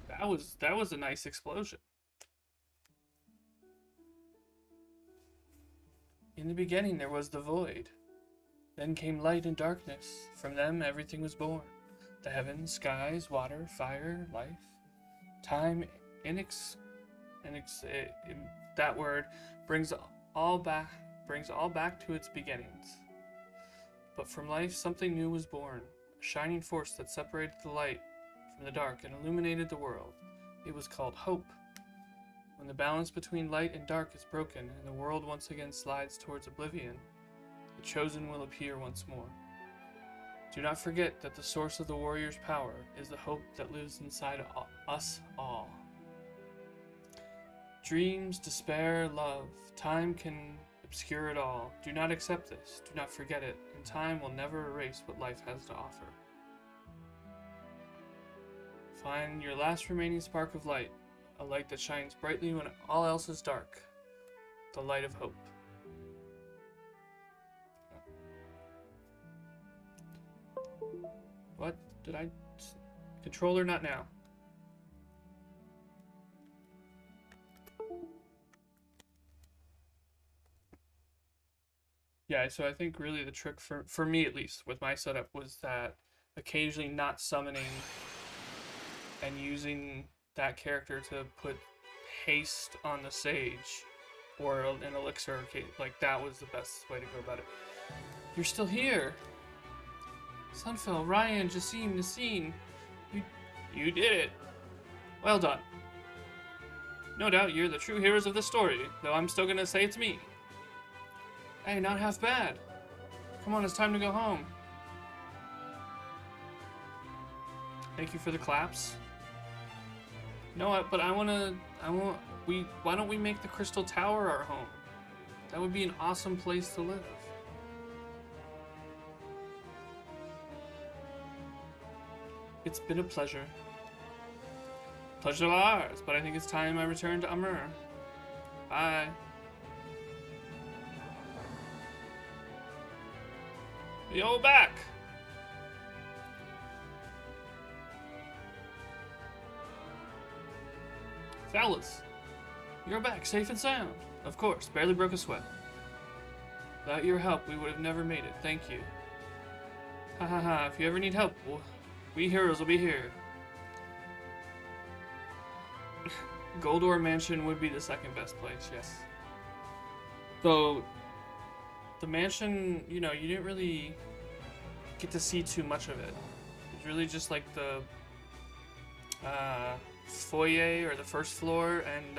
That was a nice explosion. In the beginning there was the void. Then came light and darkness. From them everything was born. The heavens, skies, water, fire, life. Time, that word brings all back to its beginnings. But from life something new was born, a shining force that separated the light from the dark and illuminated the world. It was called hope. When the balance between light and dark is broken and the world once again slides towards oblivion, the chosen will appear once more. Do not forget that the source of the warrior's power is the hope that lives inside us all. Dreams, despair, love, time can obscure it all. Do not accept this, do not forget it, and time will never erase what life has to offer. Find your last remaining spark of light, a light that shines brightly when all else is dark, the light of hope. What did I... Controller, not now. Yeah, so I think really the trick for me at least, with my setup, was that occasionally not summoning and using that character to put haste on the sage or an elixir, like that was the best way to go about it. You're still here! Sunfell, Ryan, Jassim, Nassim, you did it! Well done. No doubt you're the true heroes of the story, though I'm still gonna say it's me. Hey, not half bad. Come on, it's time to go home. Thank you for the claps. You know what, but why don't we make the Crystal Tower our home? That would be an awesome place to live. It's been a pleasure. Pleasure of ours, but I think it's time I return to Amur. Bye. Yo, back! Fellas, you're back, safe and sound. Of course, barely broke a sweat. Without your help, we would have never made it. Thank you. Ha ha ha, if you ever need help, we heroes will be here. Goldor Mansion would be the second best place, yes. Though, the mansion, you know, you didn't really get to see too much of it. It's really just like the foyer or the first floor and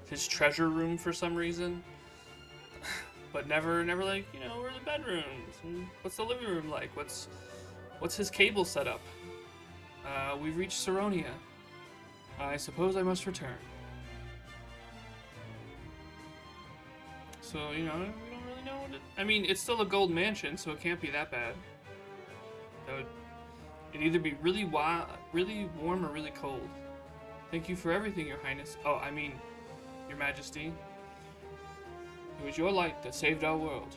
his treasure room for some reason. But never like, you know, where are the bedrooms? And what's the living room like? What's his cable setup? We've reached Saronia. I suppose I must return. So, you know, we don't really know what I mean, it's still a gold mansion, so it can't be that bad. It'd either be really warm or really cold. Thank you for everything, Your Highness. Oh, I mean, Your Majesty. It was your light that saved our world.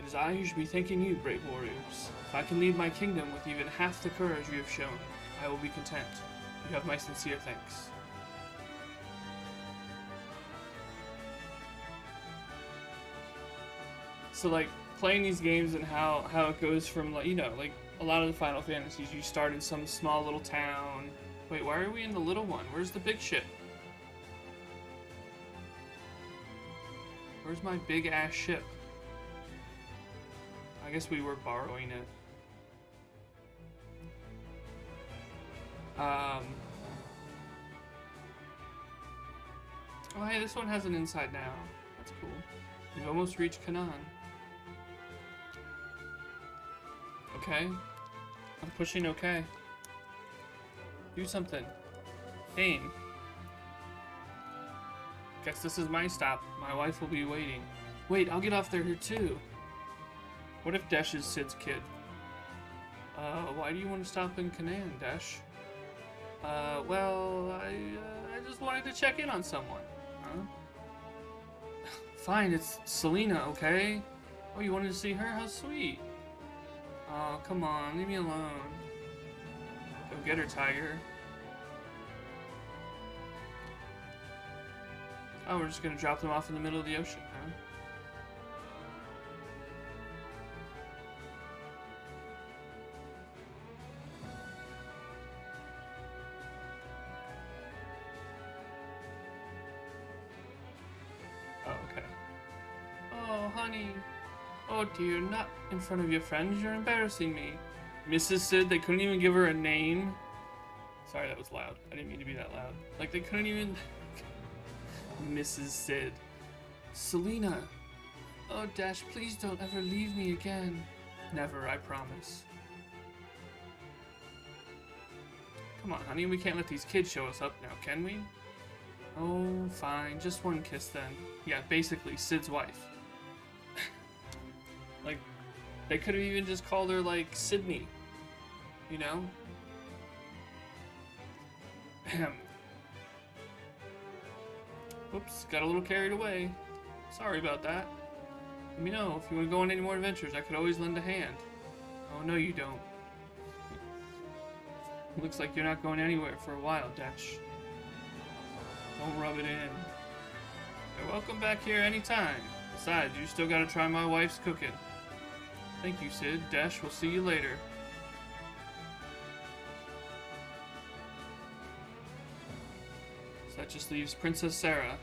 It is I who should be thanking you, brave warriors. If I can lead my kingdom with even half the courage you have shown, I will be content. You have my sincere thanks. So, like, playing these games and how it goes from, like, you know, like, a lot of the Final Fantasies, you start in some small little town. Wait, why are we in the little one? Where's the big ship? Where's my big-ass ship? I guess we were borrowing it. Oh, hey, this one has an inside now. That's cool. We've almost reached Canaan. Okay. I'm pushing okay. Do something. Game. Guess this is my stop. My wife will be waiting. Wait, I'll get off there here too. What if Desh is Sid's kid? Why do you want to stop in Canaan, Desh? Well, I just wanted to check in on someone. Huh? Fine, it's Selena, okay? Oh, you wanted to see her? How sweet. Oh, come on, leave me alone. Go get her, Tiger. Oh, we're just gonna drop them off in the middle of the ocean, huh? Oh, okay. Oh, honey. Oh dear, not in front of your friends. You're embarrassing me. Mrs. Sid, they couldn't even give her a name. Sorry, that was loud. I didn't mean to be that loud. Like, they couldn't even... Mrs. Sid. Selena. Oh, Dash, please don't ever leave me again. Never, I promise. Come on, honey, we can't let these kids show us up now, can we? Oh, fine. Just one kiss then. Yeah, basically, Sid's wife. Like, they could have even just called her, like, Sydney. You know? Ahem. Whoops, got a little carried away. Sorry about that. Let me know if you want to go on any more adventures. I could always lend a hand. Oh, no you don't. Looks like you're not going anywhere for a while, Dash. Don't rub it in. You're welcome back here anytime. Besides, you still gotta try my wife's cooking. Thank you, Sid. Dash, we'll see you later. So that just leaves Princess Sarah.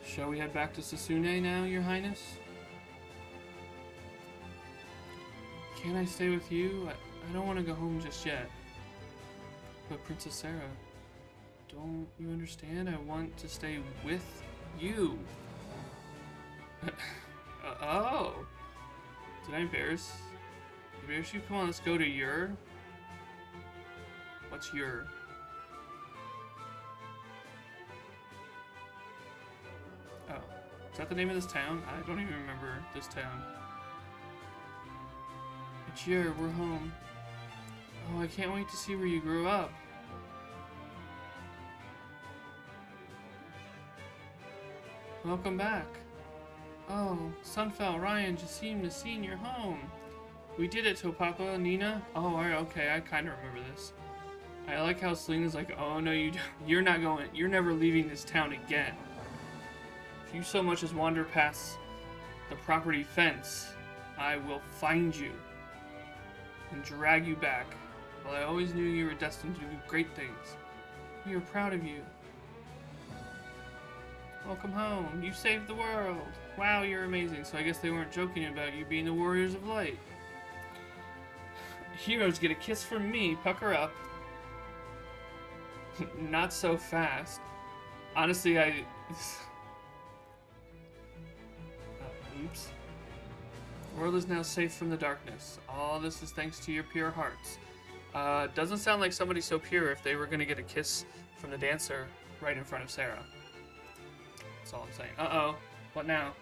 Shall we head back to Sasune now, Your Highness? Can I stay with you? I don't want to go home just yet. But Princess Sarah, don't you understand? I want to stay with you. Oh. Did I embarrass you? Come on, let's go to your... What's your... Oh. Is that the name of this town? I don't even remember this town. It's your, we're home. Oh, I can't wait to see where you grew up. Welcome back. Oh, Sunfell, Ryan, Jassim, Nassine, you're home. We did it, Topapa, Nina. Oh, alright, okay, I kind of remember this. I like how Selena's like, oh no, you're not going, you're never leaving this town again. If you so much as wander past the property fence, I will find you and drag you back. Well, I always knew you were destined to do great things. We are proud of you. Welcome home. You saved the world. Wow, you're amazing. So I guess they weren't joking about you being the Warriors of Light. Heroes get a kiss from me. Pucker up. Not so fast. Honestly, oops. The world is now safe from the darkness. All this is thanks to your pure hearts. Doesn't sound like somebody so pure if they were going to get a kiss from the dancer right in front of Sarah. That's all I'm saying. Uh-oh. What now?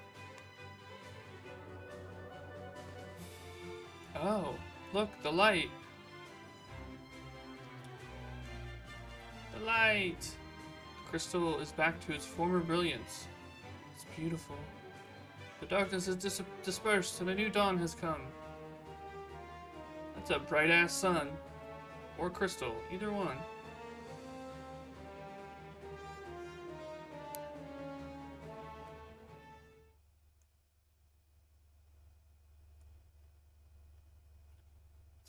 Oh, look, the light. The light! The crystal is back to its former brilliance. It's beautiful. The darkness is dispersed and a new dawn has come. That's a bright-ass sun. Or crystal, either one.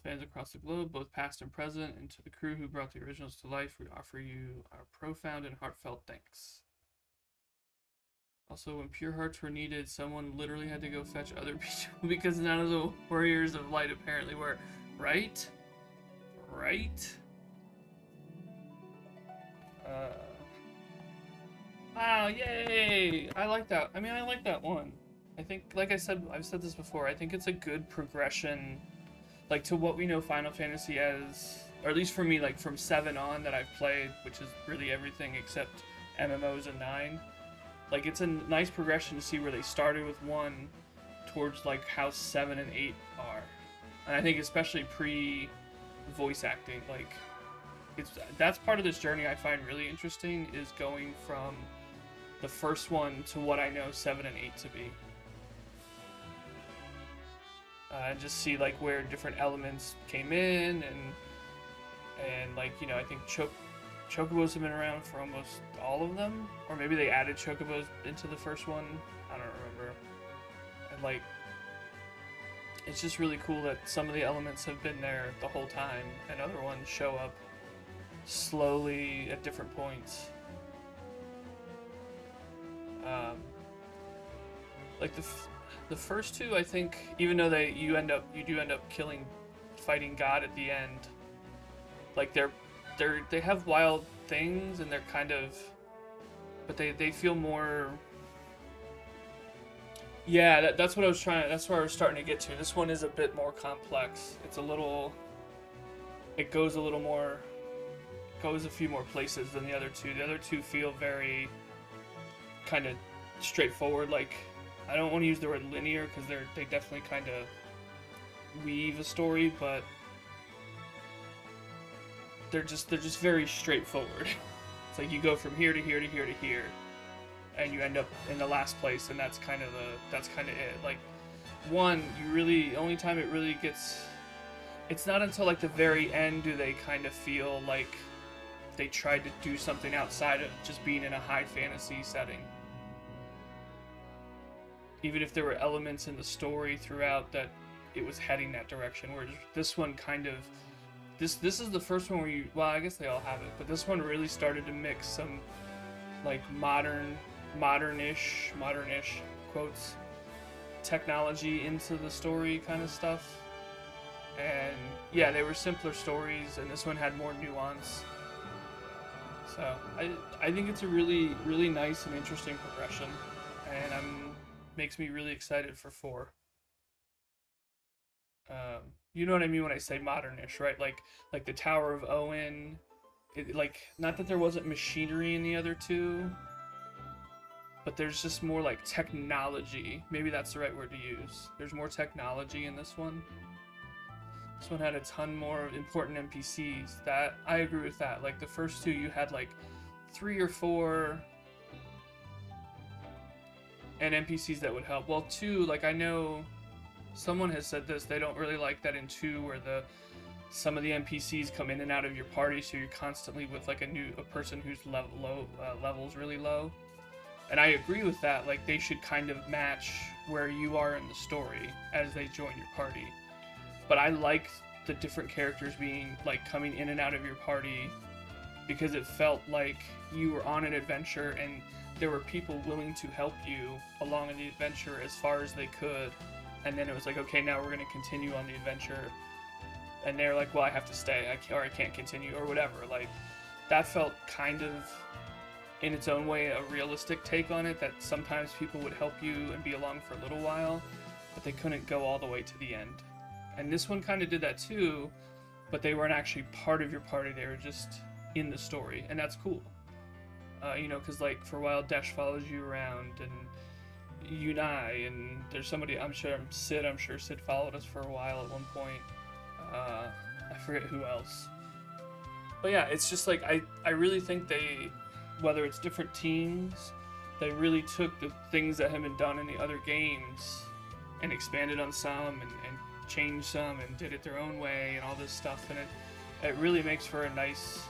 Fans across the globe, both past and present, and to the crew who brought the originals to life, we offer you our profound and heartfelt thanks. Also, when pure hearts were needed, someone literally had to go fetch other people because none of the Warriors of Light apparently were. Right? Right? Wow, yay! I like that. I mean, I like that one. I think, like I said, I've said this before, I think it's a good progression, like, to what we know Final Fantasy as, or at least for me, like, from 7 on that I've played, which is really everything except MMOs and 9. Like, it's a nice progression to see where they started with 1 towards, like, how 7 and 8 are. And I think especially voice acting. Like, that's part of this journey I find really interesting, is going from the first one to what I know 7 and 8 to be. And just see like where different elements came in, and like, you know, I think Chocobos have been around for almost all of them, or maybe they added Chocobos into the first one. I don't remember. And like, it's just really cool that some of the elements have been there the whole time, and other ones show up slowly at different points. Like the first two, I think, even though you do end up fighting God at the end, like they have wild things, and they're kind of, but they feel more. Yeah, that's what I was trying. That's where I was starting to get to. This one is a bit more complex. It goes a little more, goes a few more places than the other two. The other two feel very kind of straightforward. Like, I don't want to use the word linear, because they definitely kind of weave a story, but they're just very straightforward. It's like you go from here to here to here to here, and you end up in the last place, and that's kind of it. Like, only time it really gets, it's not until like the very end do they kind of feel like they tried to do something outside of just being in a high fantasy setting. Even if there were elements in the story throughout that it was heading that direction, where this one kind of, this is the first one where well, I guess they all have it, but this one really started to mix some like modern-ish quotes technology into the story kind of stuff. And yeah, they were simpler stories, and this one had more nuance. So I think it's a really, really nice and interesting progression, and makes me really excited for 4. You know what I mean when I say modernish, right? Like the Tower of Owen. Like, not that there wasn't machinery in the other two, but there's just more like technology. Maybe that's the right word to use. There's more technology in this one. This one had a ton more important NPCs. That, I agree with that. Like, the first two, you had like 3 or 4 and NPCs that would help. Well, 2, like, I know someone has said this, they don't really like that in 2, where some of the NPCs come in and out of your party, so you're constantly with like a person whose level's really low. And I agree with that. Like, they should kind of match where you are in the story as they join your party. But I like the different characters being like coming in and out of your party, because it felt like you were on an adventure and there were people willing to help you along in the adventure as far as they could. And then it was like, okay, now we're going to continue on the adventure. And they're like, well, I have to stay, I can't continue, or whatever. Like, that felt kind of, in its own way, a realistic take on it, that sometimes people would help you and be along for a little while, but they couldn't go all the way to the end. And this one kind of did that too, but they weren't actually part of your party, they were just in the story, and that's cool. You know, because like, for a while, Desh follows you around, and Unai, and there's somebody, I'm sure Sid followed us for a while at one point. I forget who else. But yeah, it's just like, I really think they, whether it's different teams, they really took the things that have been done in the other games and expanded on some, and changed some, and did it their own way, and all this stuff, and it really makes for a nice,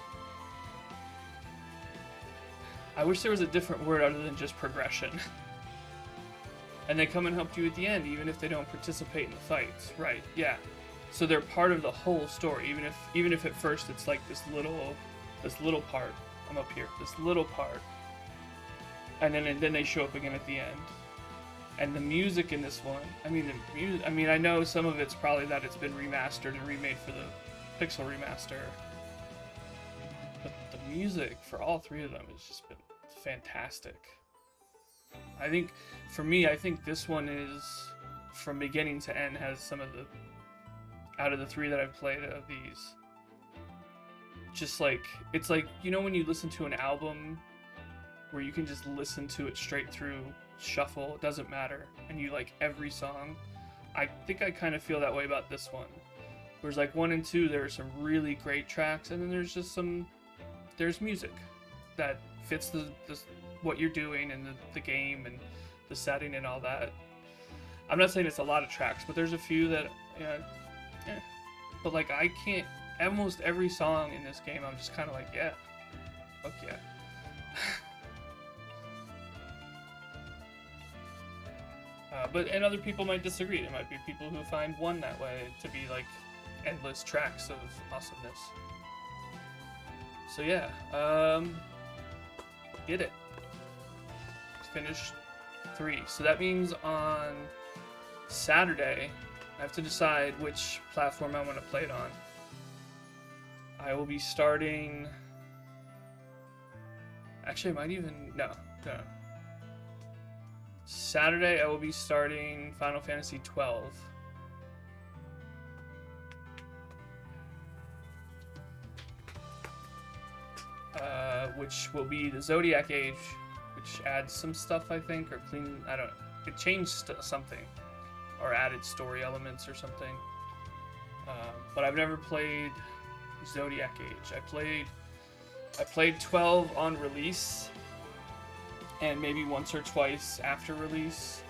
I wish there was a different word other than just progression. And they come and help you at the end, even if they don't participate in the fights, right? Yeah. So they're part of the whole story, even if at first it's like this little part. I'm up here, this little part, and then they show up again at the end. And the music in this one, I know some of it's probably that it's been remastered and remade for the Pixel remaster, but the music for all 3 of them has just been fantastic. I think, for me, this one is, from beginning to end, has some of the, out of the 3 that I've played of these, just like, it's like, you know when you listen to an album where you can just listen to it straight through, shuffle, it doesn't matter, and you like every song? I think I kind of feel that way about this one. Whereas like 1 and 2, there are some really great tracks, and then there's just there's music that fits the what you're doing and the game and the setting and all that. I'm not saying it's a lot of tracks, but there's a few that, But like I can't. Almost every song in this game, I'm just kind of like, yeah, fuck yeah. And other people might disagree. There might be people who find one that way to be like endless tracks of awesomeness. So yeah, did it. Finished 3. So that means on Saturday, I have to decide which platform I want to play it on. I will be starting... Actually, I might even... No. Saturday, I will be starting Final Fantasy XII. Which will be the Zodiac Age, which adds some stuff, I think, or I don't know. It changed something, or added story elements or something. But I've never played Zodiac Age. I played 12 on release, and maybe once or twice after release.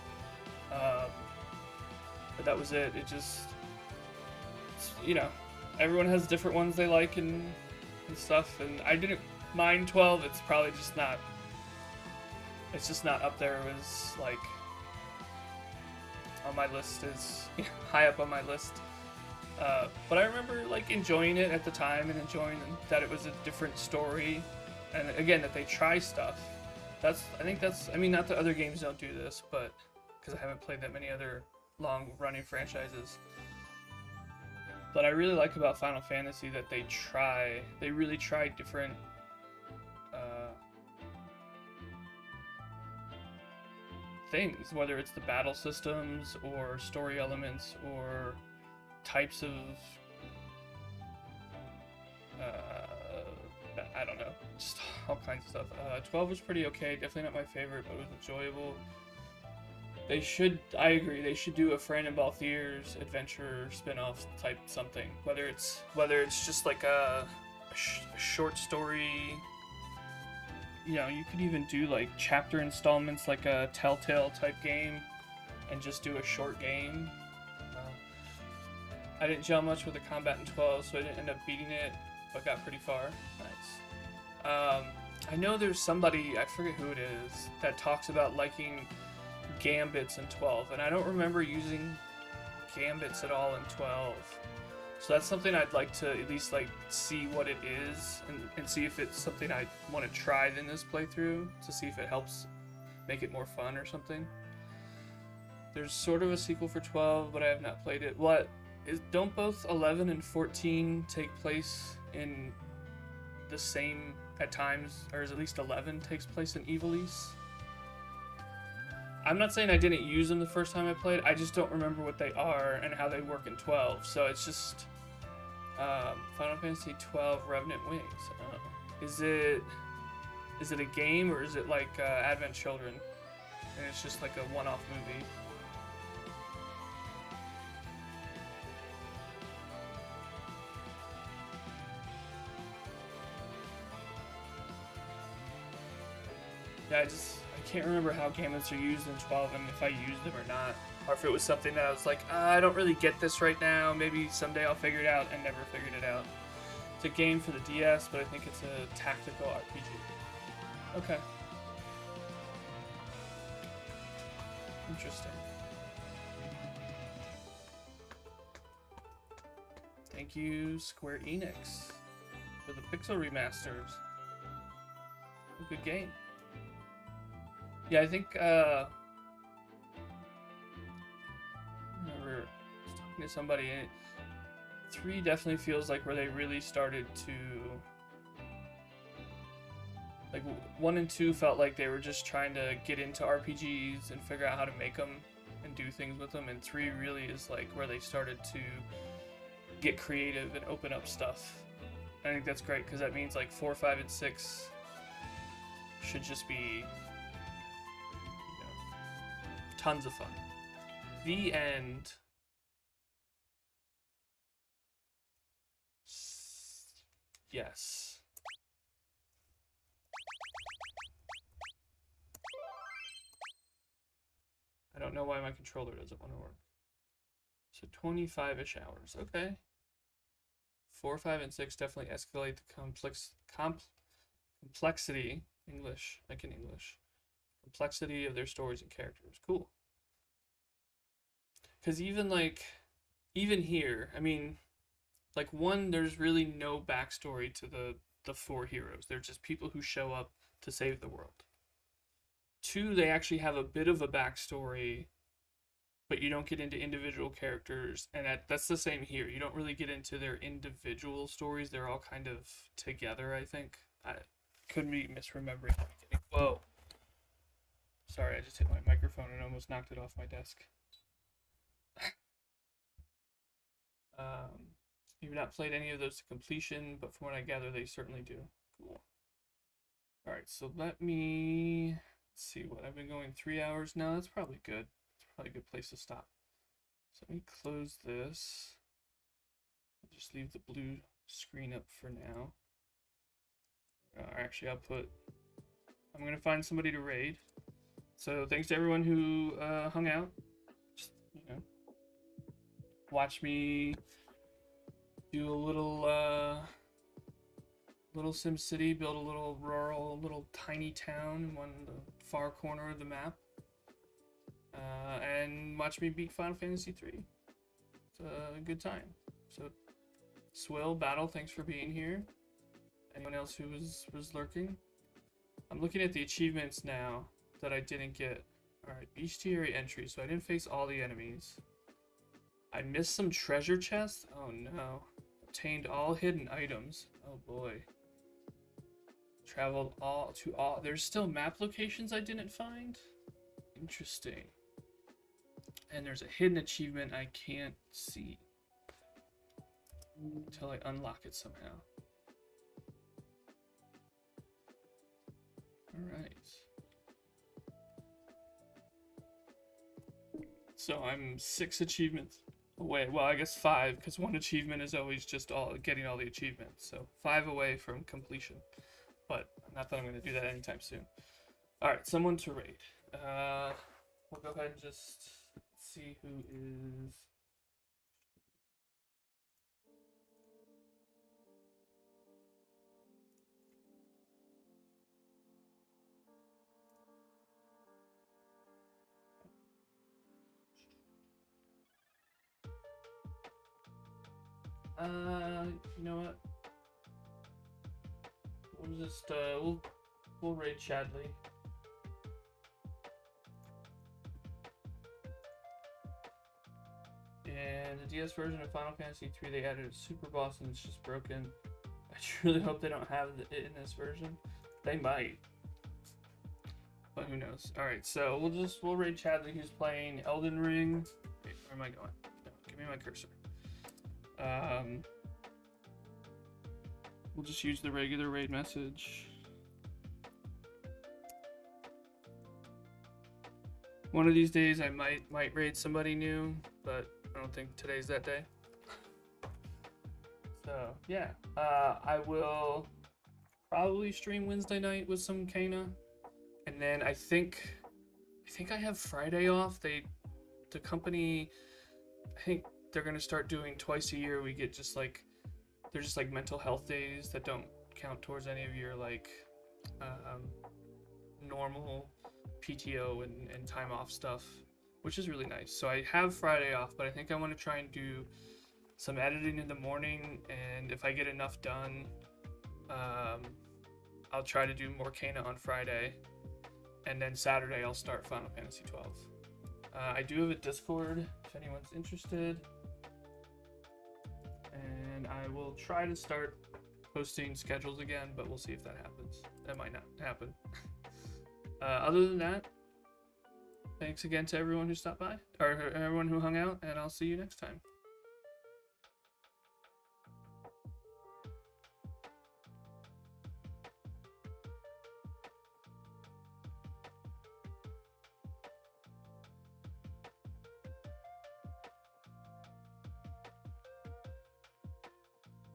But that was it. It just, everyone has different ones they like and stuff, and I didn't mind 12. It's probably just not. It's just not up there as like on my list, is high up on my list. But I remember like enjoying it at the time and enjoying that it was a different story, and again that they try stuff. I mean, not that other games don't do this, but because I haven't played that many other long-running franchises. But I really like about Final Fantasy that they really try different things, whether it's the battle systems or story elements or types of I don't know, just all kinds of stuff. 12 was pretty okay, definitely not my favorite, but it was enjoyable. I agree, they should do a Fran and Balthier's adventure spin-off type something, whether it's just like a short story. You could even do like chapter installments, like a Telltale type game, and just do a short game. I didn't gel much with the combat in 12, so I didn't end up beating it, but got pretty far. Nice. I know there's somebody, I forget who it is, that talks about liking gambits in 12, and I don't remember using gambits at all in 12. So that's something I'd like to at least like see what it is, and see if it's something I want to try in this playthrough, to see if it helps make it more fun or something. There's sort of a sequel for 12, but I have not played it. Don't both 11 and 14 take place in the same, at times, or at least 11 takes place in Ivalice? I'm not saying I didn't use them the first time I played, I just don't remember what they are and how they work in 12, so it's just Final Fantasy 12 Revenant Wings. Is it a game, or is it like Advent Children and it's just like a one-off movie? Yeah, I can't remember how gambits are used in 12 and if I used them or not. Or if it was something that I was like, I don't really get this right now, maybe someday I'll figure it out, and never figured it out. It's a game for the DS, but I think it's a tactical RPG. Okay. Interesting. Thank you, Square Enix, for the Pixel remasters. A good game. Yeah, I think, I remember talking to somebody, and 3 definitely feels like where they really started to, like 1 and 2 felt like they were just trying to get into RPGs and figure out how to make them and do things with them, and 3 really is like where they started to get creative and open up stuff. I think that's great, because that means like 4, 5, and 6 should just be tons of fun. The end. Yes. I don't know why my controller doesn't want to work. So 25-ish hours. Okay. 4, 5, and 6 definitely escalate the complexity. English. I can English. Complexity of their stories and characters. Cool. Because even here, I mean, like, 1, there's really no backstory to the 4 heroes. They're just people who show up to save the world. 2, they actually have a bit of a backstory, but you don't get into individual characters, and that's the same here. You don't really get into their individual stories. They're all kind of together, I think. I could be misremembering. Whoa. Sorry, I just hit my microphone and almost knocked it off my desk. You've not played any of those to completion, but from what I gather, they certainly do. Cool. Alright, so let's see what I've been going 3 hours now. That's probably good. It's probably a good place to stop. So let me close this. I'll just leave the blue screen up for now. Actually, I'm going to find somebody to raid. So thanks to everyone who hung out. Just, watch me do a little SimCity, build a little little tiny town in the far corner of the map, and watch me beat Final Fantasy III. It's a good time. So, Swill, Battle, thanks for being here. Anyone else who was lurking? I'm looking at the achievements now that I didn't get. Alright, bestiary entry, so I didn't face all the enemies. I missed some treasure chests? Oh no. Obtained all hidden items. Oh boy. Traveled to all. There's still map locations I didn't find? Interesting. And there's a hidden achievement I can't see until I unlock it somehow. Alright. So I'm 6 achievements away. Well, I guess 5, because 1 achievement is always just getting all the achievements. So 5 away from completion. But not that I'm going to do that anytime soon. Alright, someone to raid. We'll go ahead and just see who is... You know what? We'll just, we'll raid Chadley. And the DS version of Final Fantasy III, they added a super boss and it's just broken. I truly hope they don't have it in this version. They might. But who knows. Alright, so we'll raid Chadley, who's playing Elden Ring. Wait, where am I going? No, give me my cursor. We'll just use the regular raid message. One of these days I might raid somebody new, but I don't think today's that day. So yeah, I will probably stream Wednesday night with some Kana, and then I think I have Friday off. The company, I think they're gonna start doing twice a year. We get they're just like mental health days that don't count towards any of your normal PTO and time off stuff, which is really nice. So I have Friday off, but I think I want to try and do some editing in the morning, and if I get enough done, I'll try to do more Kana on Friday, and then Saturday I'll start Final Fantasy XII. I do have a Discord if anyone's interested, and I will try to start posting schedules again, but we'll see if that happens. That might not happen. Other than that, thanks again to everyone who stopped by, or everyone who hung out, and I'll see you next time.